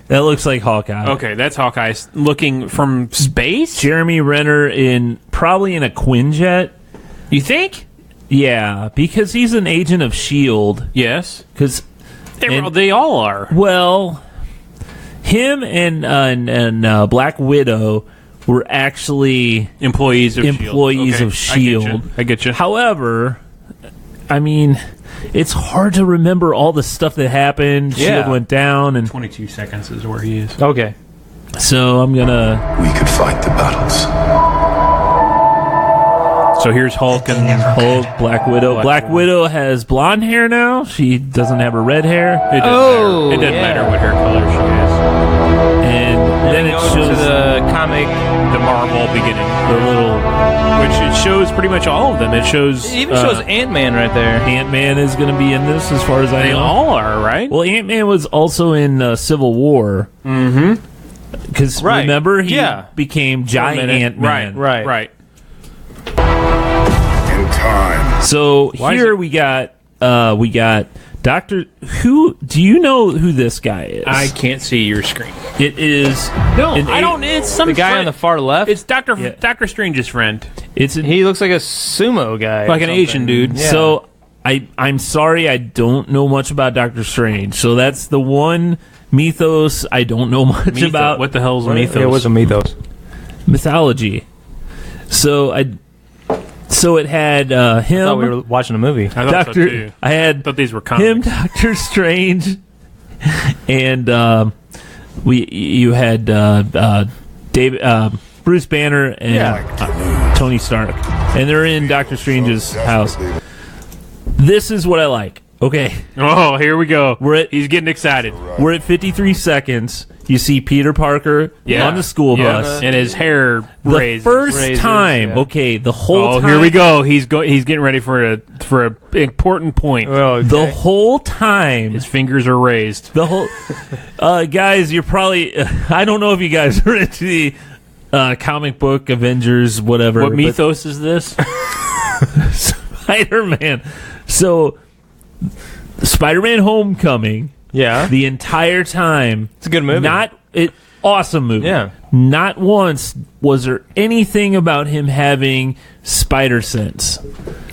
That looks like Hawkeye. Okay, that's Hawkeye looking from space. Jeremy Renner probably in a Quinjet. You think? Yeah, because he's an agent of S.H.I.E.L.D. Yes. Because they all are. Well, him and Black Widow were actually employees of S.H.I.E.L.D. I get you. However, I mean, it's hard to remember all the stuff that happened. S.H.I.E.L.D. went down, and 22 seconds is where he is. Okay. So I'm gonna. We could fight the battles. So here's Hulk and Black Widow. Black Widow has blonde hair now. She doesn't have her red hair. It doesn't matter what hair color she is. And then it shows the comic, the Marvel beginning, which it shows pretty much all of them. It shows it even shows Ant-Man right there. Ant-Man is going to be in this, as far as I know. They all are, right? Well, Ant-Man was also in Civil War. Mm-hmm. Because remember, he became giant Ant-Man. Right. In time. So here we got Doctor. Who do you know who this guy is? I can't see your screen. It is I don't. It's some the guy on the far left. It's Doctor Strange's friend. He looks like a sumo guy, like an Asian dude. Yeah. So I'm sorry, I don't know much about Doctor Strange. So that's the one mythos I don't know much about. What the hell is a mythos? Yeah, what's a mythos? Mythology. So it had him. I thought we were watching a movie. I thought so too. I thought these were comics. Him, Doctor Strange, and you had Bruce Banner and Tony Stark, and they're in Doctor Strange's house. This is what I like. Okay. Oh, here we go. He's getting excited. We're at 53 seconds. You see Peter Parker on the school bus, and his hair raised. The first time, the whole time. Here we go. He's getting ready for a important point. Oh, okay. The whole time, his fingers are raised. The whole guys, you're probably. I don't know if you guys are into the comic book Avengers, whatever. What mythos is this? Spider-Man. So, Spider-Man Homecoming. Yeah. The entire time. It's a good movie. Awesome movie. Yeah. Not once was there anything about him having spider sense.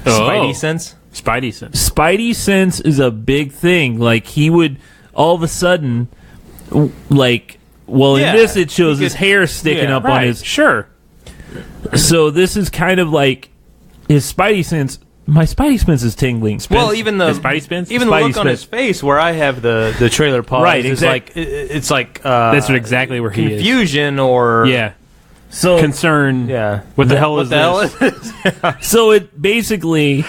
Spidey sense? Spidey sense. Spidey sense is a big thing. Like, he would all of a sudden, in this it shows his hair sticking up on his... Sure. So this is kind of like his Spidey sense... My Spidey sense is tingling. Well, even the Spidey sense, even the look on his face, where I have the trailer paused, right? It's like that's exactly where he is. Confusion or so concern. Yeah, what the hell is this? So it basically,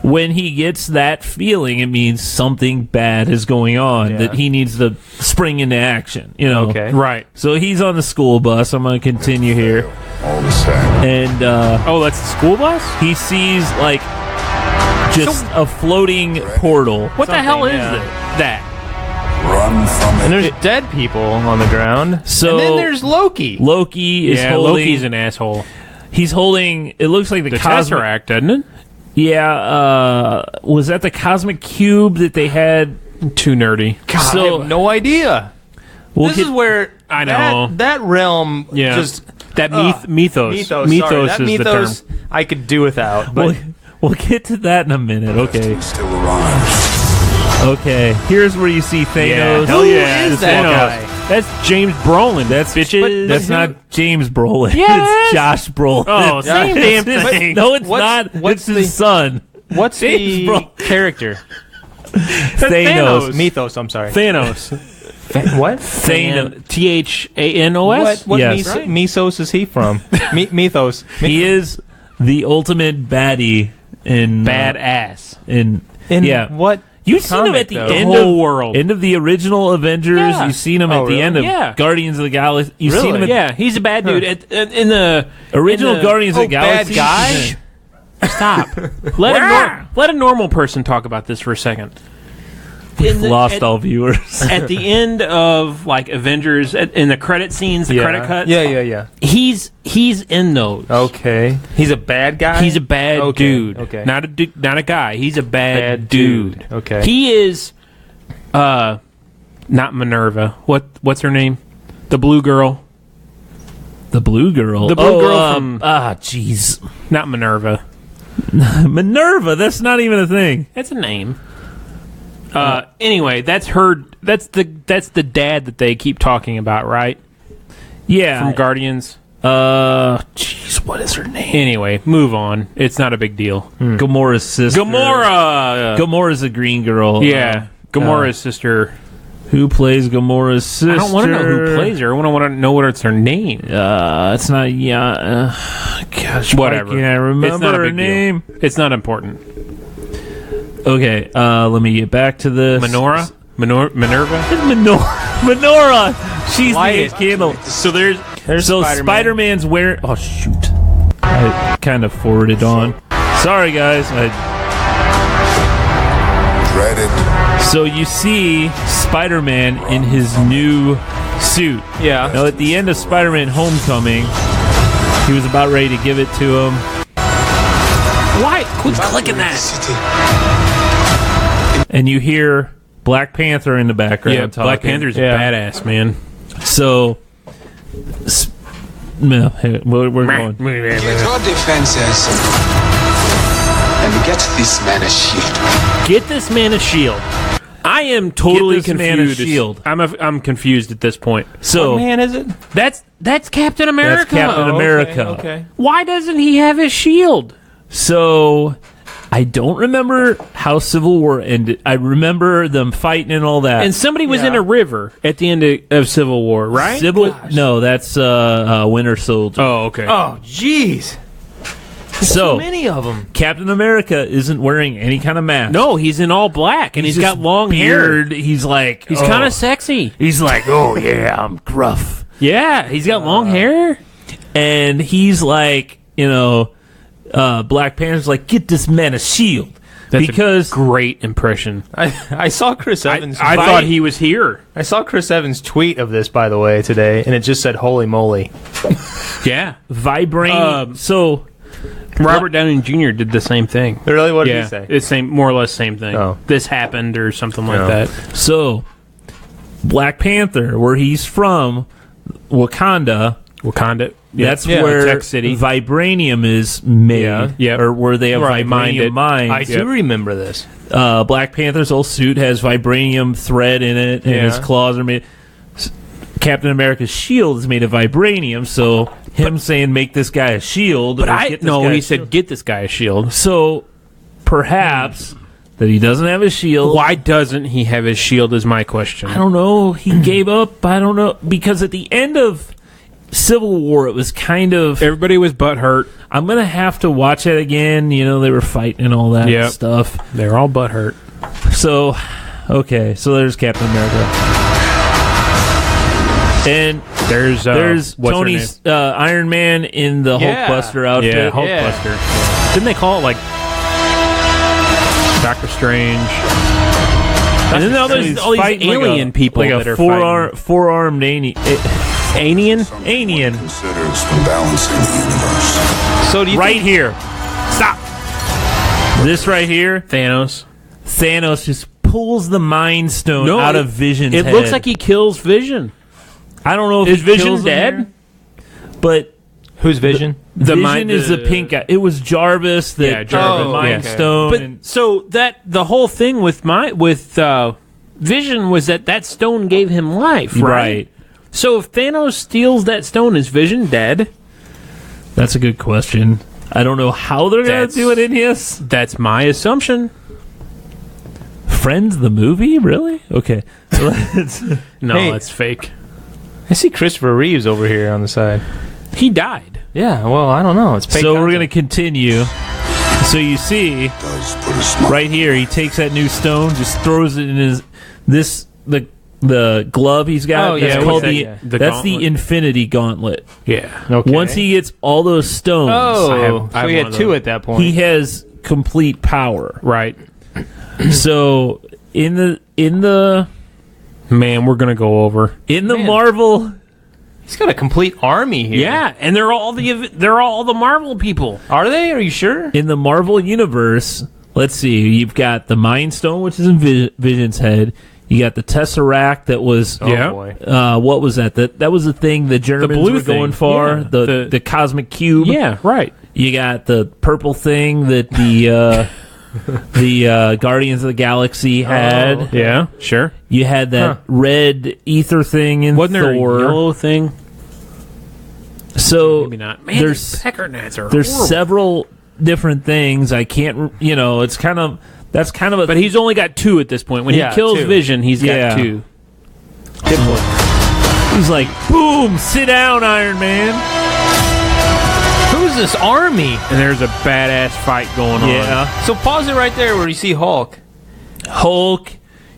when he gets that feeling, it means something bad is going on, that he needs to spring into action. Okay, right. So he's on the school bus. I'm going to continue here. All the same. And that's the school bus. He sees just a floating portal. What the hell is that? And there's dead people on the ground. So and then there's Loki. Loki is holding... Loki's an asshole. He's holding... It looks like the cosmic... Tesseract, doesn't it? Yeah, was that the cosmic cube that they had? Too nerdy. God, I have no idea. This is where I know that realm just... That mythos. Mythos Mythos is mythos the term I could do without. But we'll get to that in a minute. Okay. Okay. Here's where you see Thanos. Yeah, hell yeah. Who is that guy? That's James Brolin. That's bitches. That's not James Brolin. Yeah, it's Josh Brolin. Oh, same damn thing. No, it's not. It's his son. What's the character? Thanos. Mythos. I'm sorry. Thanos. What? Thanos. Thanos. What yes. Mythos is he from? Mythos. He is the ultimate baddie in badass. In what? You've seen him at the end of the original Avengers. Yeah. You've seen him at the end of Guardians of the Galaxy. You've seen him at he's a bad dude. In the original Guardians of the Galaxy. Bad guy. Stop. Let a normal person talk about this for a second. We've lost all viewers. At the end of like Avengers, in the credit scenes, the credit cuts. Yeah. He's in those. Okay. He's a bad guy. He's a bad dude. Okay. Not a guy. He's a bad dude. Okay. He is, not Minerva. What's her name? The blue girl. The blue girl. The blue girl from. Jeez. Not Minerva. Minerva. That's not even a thing. That's a name. Anyway, that's her. That's the dad that they keep talking about, right? Yeah, from Guardians. Jeez, what is her name? Anyway, move on. It's not a big deal. Gamora's sister. Gamora's a green girl. Yeah, Gamora's sister. Who plays Gamora's sister? I don't want to know who plays her. I want to know what it's her name. It's not. Gosh, whatever. Why can't I remember her name? Deal. It's not important. Okay, let me get back to this. Minerva? Menorah! She's the candle. So there's Spider-Man's wearing... Oh, shoot. I kind of forwarded on. Sorry, guys. So you see Spider-Man in his new suit. Yeah. Now, at the end of SpiderMan Homecoming, he was about ready to give it to him. Why? Quit clicking that. And you hear Black Panther in the background. Yeah, Black Panther's a badass, man. So, we're going. Get your defenses and get this man a shield. Get this man a shield. I am totally confused. Shield. I'm confused at this point. So, what man is it? That's Captain America. That's Captain America. Okay. Why doesn't he have his shield? So, I don't remember how Civil War ended. I remember them fighting and all that. And somebody was in a river at the end of Civil War, right? No, that's Winter Soldier. Oh, okay. Oh, jeez. So many of them. Captain America isn't wearing any kind of mask. No, he's in all black, and he's got long hair. He's like... He's kind of sexy. He's like, oh, yeah, I'm gruff. Yeah, he's got long hair. And he's like, Black Panther's like, get this man a shield. That's a great impression. I saw Chris Evans. I thought he was here. I saw Chris Evans' tweet of this, by the way, today, and it just said, holy moly. Yeah. Vibranium. So... Robert Downey Jr. did the same thing. Really? What did he say? It's more or less same thing. Oh. This happened or something like that. So, Black Panther, where he's from, Wakanda. That's where Tech City. Vibranium is made. Yeah. Or where they have vibranium mines. I do remember this. Black Panther's whole suit has vibranium thread in it, and his claws are made... Captain America's shield is made of vibranium, so saying make this guy a shield. But he said get this guy a shield. So perhaps that he doesn't have a shield. Why doesn't he have his shield is my question. I don't know. He gave up. I don't know. Because at the end of Civil War, it was kind of... Everybody was butthurt. I'm going to have to watch it again. They were fighting and all that stuff. They're all butthurt. So, okay. So there's Captain America. And there's Tony's Iron Man in the Hulkbuster outfit. Yeah, Hulkbuster. Yeah. Didn't they call it like Doctor Strange? And then all these alien people like that a are four-armed alien. Alien? Considers for balancing the universe. So do you Right here. Stop. This right here, Thanos just pulls the Mind Stone out of Vision's head. It looks like he kills Vision. I don't know if Is he Vision kills him dead? here, but Who's Vision? Vision is the pink guy. It was Jarvis that Jarvis, Mind okay. Stone. But and so the whole thing with Vision was that stone gave him life, right? So if Thanos steals that stone, is Vision dead? That's a good question. I don't know how they're going to do it in this. That's my assumption. Friends the movie? Really? Okay. No, Hey. that's fake. I see Christopher Reeves over here on the side. He died. Yeah, well, I don't know. It's fake So we're content. going to continue. So you see, Does put a smile. right here, he takes that new stone, just throws it in the glove he's got. Oh, yeah, That's what's called that? the Yeah. The that's gauntlet. the Infinity Gauntlet. Yeah. Okay. Once he gets all those stones, Oh, I have so he one had of 2 those. at that point. he has complete power. Right. So in the Man, we're gonna go over. in the Marvel, He's got a complete army here. Yeah, and they're all the Marvel people. Are they? Are you sure? in the Marvel universe, let's see. You've got the Mind Stone, which is in Vision's head. You got the Tesseract that was. Yeah. boy. What was that? That was the thing the Germans blue were going thing. for. Yeah. The cosmic cube. Yeah, right. You got the purple thing that the the Guardians of the Galaxy had. okay. Yeah, sure. You had that red ether thing in Wasn't there Thor. a yellow thing? So Maybe not. Man, there's these Pecker Gnats are there's horrible. several different things. I can't. It's kind of that's kind of a. But he's only got 2 at this point. When Yeah, he kills 2. Vision, he's Yeah. got 2. He's like, boom, sit down, Iron Man. Who's this army? And there's a badass fight going on. Yeah. So pause it right there where you see Hulk. Hulk.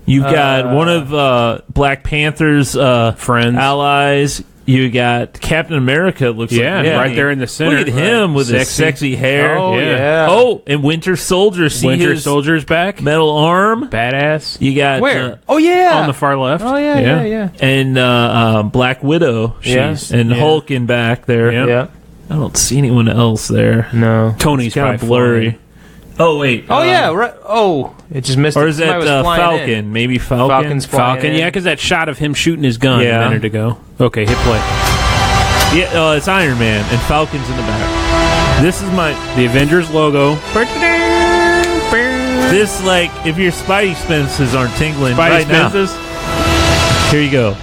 You've got one of Black Panther's Friends. allies. You got Captain America. It looks Yeah, like right there in the center. Look at him with his Sexy. sexy hair. Oh, Yeah. yeah. Oh, and Winter Soldier. See Winter his Soldier's back. metal arm. Badass. You got Where? Oh, yeah. On the far left. Oh, yeah. and Black Widow. Yeah. She's and yeah. Hulk in back there. Yeah. Yeah. I don't see anyone else there. No. Tony's Kind of probably blurry. flying. Oh wait. Oh, yeah. Right. Oh, it just missed Or it. is that Somebody was flying Falcon? in. Maybe Falcon. Falcon's flying Falcon, in. yeah, because that shot of him shooting his gun Yeah. a minute ago. Okay, hit play. Yeah, it's Iron Man and Falcon's in the back. This is The Avengers logo. this like if your Spidey senses aren't tingling Spidey right senses? now. Here you go.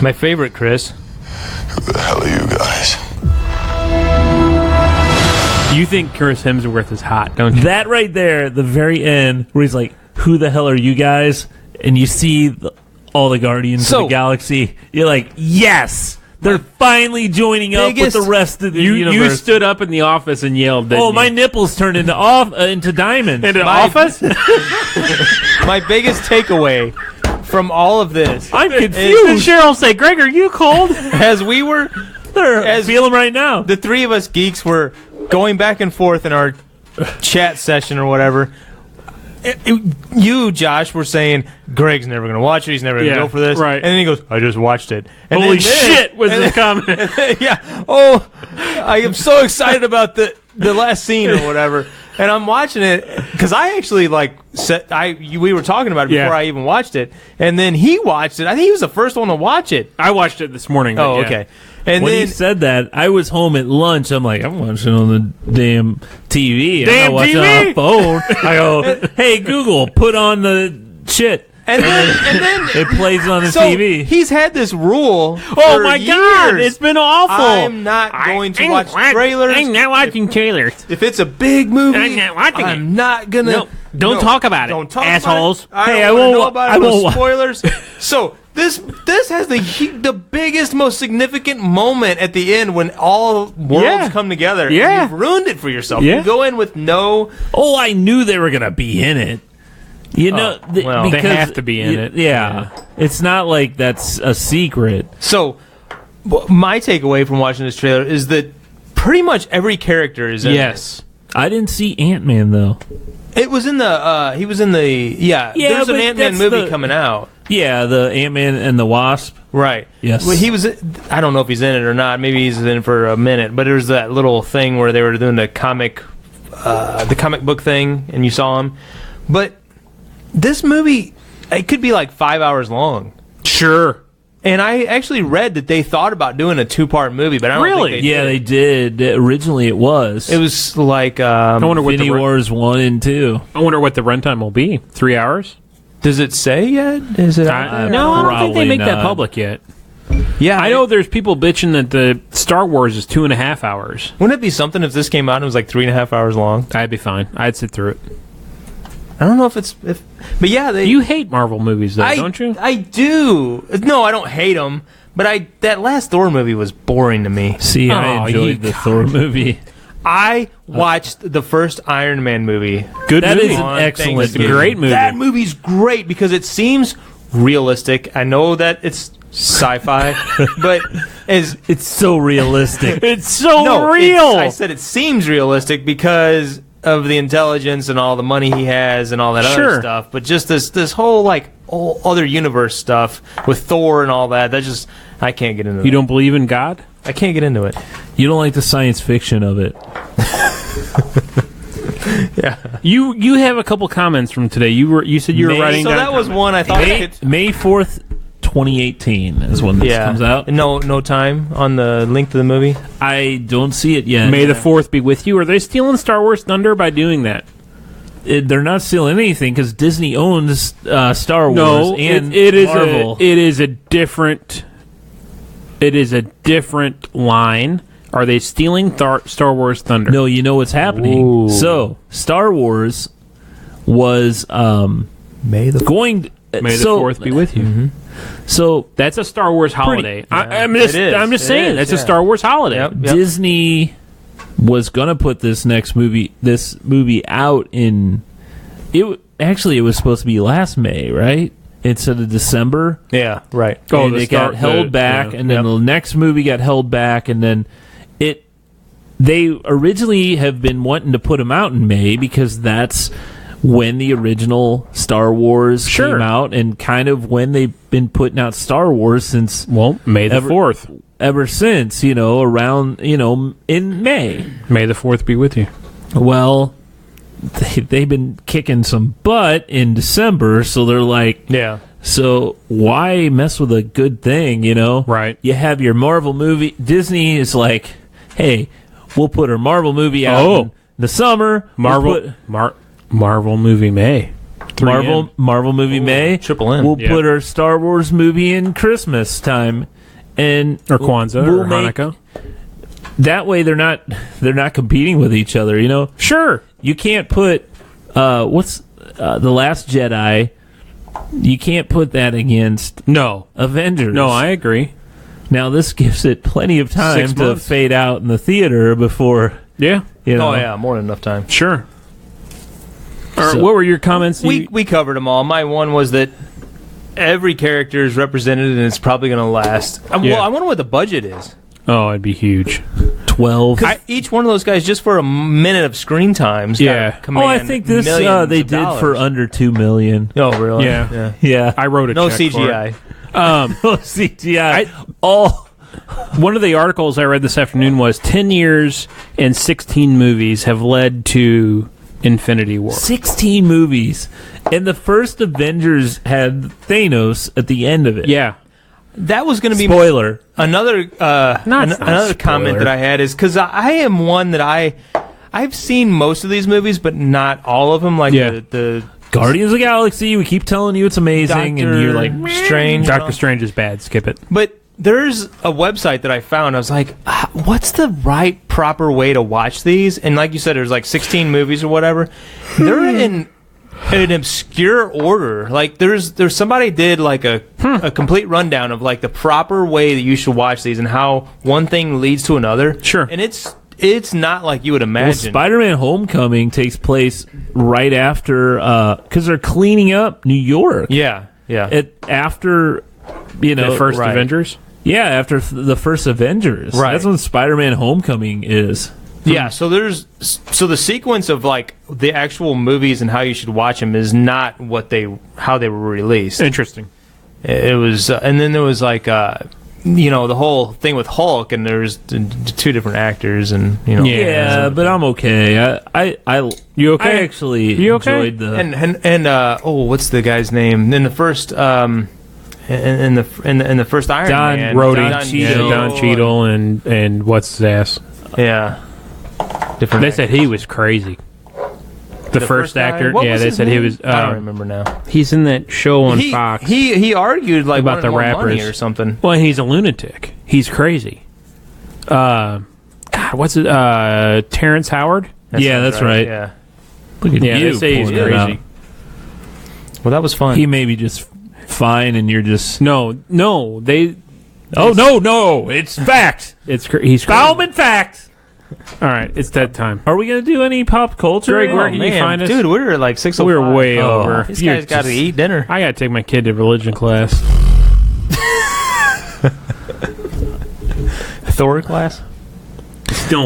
My favorite, Chris. Who the hell are you guys? You think Chris Hemsworth is hot, don't you? That right there, the very end, where he's like, "Who the hell are you guys?" And you see all the Guardians of the Galaxy. You're like, "Yes, they're finally joining up with the rest of the You universe." stood up in the office and yelled. didn't Oh, you? my nipples turned into into diamonds. Into My- office? My biggest takeaway from all of this, I'm Did confused. Cheryl say, "Greg, are you cold?" as we were, I feel them right now. the 3 of us geeks were going back and forth in our chat session or whatever. You, Josh, were saying Greg's never going to watch it. He's never going to Yeah, go for this. right. And then he goes, "I just watched it." And Holy then shit! Was the comment? yeah. Oh, I am so excited about the last scene or whatever. And I'm watching it because I actually we were talking about it before Yeah. I even watched it. And then he watched it. I think he was the first one to watch it. I watched it this morning. but Oh, yeah. okay. And When then he said that, I was home at lunch. I'm like, I'm watching on the damn TV. Damn I'm not watching TV? on a phone. I go, hey, Google, put on the shit. and then It plays on the so TV. he's had this rule. Oh for my years. god! It's been awful. I'm not going to watch trailers. I'm not watching trailers. If it's a big movie, I'm not watching it. I'm not gonna. No, don't talk about it, Don't talk assholes. About it. Hey, I I don't won't know wa- about I it. No won't wa- spoilers. So this has the biggest, most significant moment at the end when all worlds Yeah. come together. and Yeah. you've ruined it for yourself. Yeah. You go in with no. Oh, I knew they were going to be in it. You know, well, they because have to be in it. Yeah. It's not like that's a secret. So my takeaway from watching this trailer is that pretty much every character is in Yes. I didn't see Ant-Man, though. it. It was in the. He was in the. Yeah. There's an Ant-Man movie coming out. Yeah, the Ant-Man and the Wasp. Right. Yes. Well, he was. I don't know if he's in it or not. Maybe he's in it for a minute. But there was that little thing where they were doing the comic book thing, and you saw him. But this movie, it could be like 5 hours long. Sure. And I actually read that they thought about doing a 2-part movie, but I don't think they did. They did. Originally, it was. It was like I wonder what Infinity Wars 1 and 2. I wonder what the runtime will be. 3 hours? Does it say yet? Is it? No, I don't think they make that public yet. Yeah, I know there's people bitching that the Star Wars is 2.5 hours. Wouldn't it be something if this came out and it was like 3.5 hours long? I'd be fine. I'd sit through it. I don't know but yeah, You hate Marvel movies, though, don't you? I do. No, I don't hate them, but that last Thor movie was boring to me. See, I enjoyed the Thor movie. I watched the first Iron Man movie. Good That movie. is an excellent It's a great movie. That movie's great because it seems realistic. I know that it's sci-fi, but It's so realistic. It's so no, real. I said it seems realistic because of the intelligence and all the money he has and all that other stuff. But just this whole like other universe stuff with Thor and all that just I can't get into it. You don't believe in God? I can't get into it. You don't like the science fiction of it. Yeah. You have a couple comments from today. You said you were writing So down that was comments. one I thought. May 4th, 2018 is when this comes out. No time on the link to the movie. I don't see it yet. May the 4th be with you. Are they stealing Star Wars thunder by doing that? They're not stealing anything because Disney owns Star Wars No, and it is Marvel. it is a different line. Are they stealing Star Wars thunder? No, you know what's happening. Ooh. So Star Wars was May the going. May the 4th be with you. Mm-hmm. So That's a Star Wars holiday. I'm It just is. saying that's a yeah. Star Wars holiday. Yep. Disney was gonna put this movie out in. It was supposed to be last May, right? Instead of December. Yeah, right. And it got held back, and then the next movie got held back, and then they originally have been wanting to put them out in May because that's when the original Star Wars came out, and kind of when they've been putting out Star Wars since May the 4th. Ever since, around in May. May the 4th be with you. Well, they've been kicking some butt in December, so they're like, Yeah. so why mess with a good thing, Right. You have your Marvel movie. Disney is like, hey, we'll put our Marvel movie out in the summer. Marvel movie May. Marvel movie May. Triple M. We'll put our Star Wars movie in Christmas time, or Kwanzaa or Hanukkah. That way, they're not competing with each other. Sure. You can't put The Last Jedi. You can't put that against Avengers. No, I agree. Now this gives it plenty of time 6 to months. fade out in the theater before. Yeah. Oh yeah, more than enough time. Sure. All right, So- what were your comments? We covered them all. My one was that every character is represented and it's probably going to last. Well, I wonder what the budget is. Oh, it'd be huge. 12. Because each one of those guys, just for a minute of screen time, I think this they did for under $2 million. Oh, really? Yeah. Yeah. I wrote a No check for CGI. it. No CGI. All. One of the articles I read this afternoon was 10 years and 16 movies have led to Infinity War. 16 movies. And the first Avengers had Thanos at the end of it. Yeah. That was going to be Spoiler. another another comment that I had is because I am one that I've seen most of these movies, but not all of them. Like the Guardians of the Galaxy, we keep telling you it's amazing, and you're like, Strange. Doctor Strange is bad. Skip it. But there's a website that I found. I was like, what's the right, proper way to watch these? And like you said, there's like 16 movies or whatever. They're in an obscure order. Like there's somebody did like a complete rundown of like the proper way that you should watch these and how one thing leads to another. Sure. And it's not like you would imagine. Well, SpiderMan Homecoming takes place right after, because they're cleaning up New York. Yeah. After, The first right. Avengers? Yeah, after the first Avengers. Right. That's when Spider-Man Homecoming is. Yeah, so the sequence of like the actual movies and how you should watch them is not how they were released. Interesting. It was, and then there was like the whole thing with Hulk, and there's two different actors, and Yeah, but I'm okay. You okay? I actually You okay? enjoyed the and what's the guy's name in the first in the first Iron Man? Don Cheadle and what's his ass? Yeah. Different. They said he was crazy. The first guy? actor, What yeah, was they his said he name? was. I don't remember now. He's in that show on Fox. He argued like about the more rappers money or something. Well, he's a lunatic. He's crazy. God, what's it? Terrence Howard. That's right. Yeah. Look at Yeah, you. they say he's pulling it out. crazy. Well, that was fun. He may be just fine, and you're just No, they. Oh no! It's fact. He's crazy. Bauman fact. All right, it's that time. Are we gonna do any pop culture? Greg, where can you find us? Dude, we were at like 6:05. We were way over. This guy's got to eat dinner. I gotta take my kid to religion class. Thor class.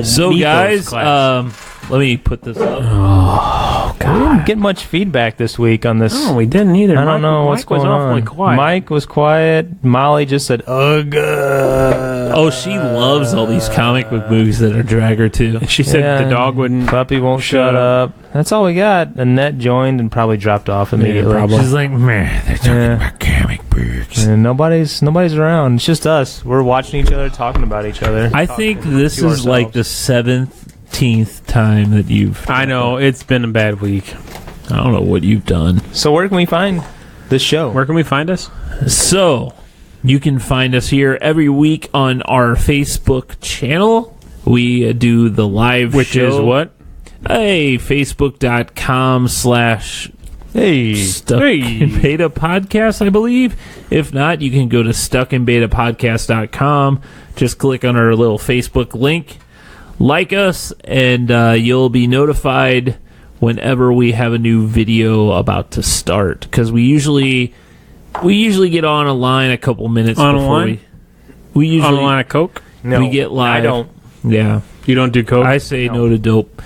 So guys, let me put this up. We didn't get much feedback this week on this. No, we didn't either. I don't know what's going on. Quiet. Mike was quiet. Molly just said, "Ugh." Oh, she loves all these comic book movies that are dragger too. She said the dog wouldn't. Puppy won't shut up. That's all we got. Annette joined and probably dropped off immediately. probably. She's like, man, they're talking about comic books. And nobody's around. It's just us. We're watching each other, talking about each other. I think this to is like the 17th time that you've. I know it's been a bad week. I don't know what you've done. So where can we find this show? Where can we find us? So, you can find us here every week on our Facebook channel. We do the live Which show. is what? Hey, facebook.com/ Stuck in Beta Podcast, I believe. If not, you can go to stuckinbetapodcast.com. Just click on our little Facebook link. Like us, and you'll be notified whenever we have a new video about to start. Because we usually get on a line a couple minutes On a before line? we usually On a line of coke? No, we get live. I don't. Yeah. You don't do coke? I say no to dope.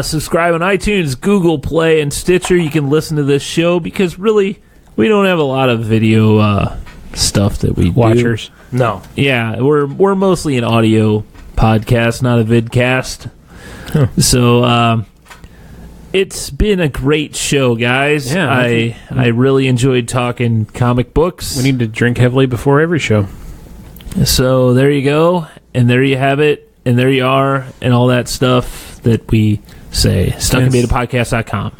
Subscribe on iTunes, Google Play, and Stitcher. You can listen to this show because really, we don't have a lot of video stuff that we Watchers. do. No. Yeah, we're mostly an audio podcast, not a vidcast. Huh. So it's been a great show, guys. Yeah, I really enjoyed talking comic books. We need to drink heavily before every show. So there you go, and there you have it. And there you are, and all that stuff that we say. StuckInBetaPodcast.com.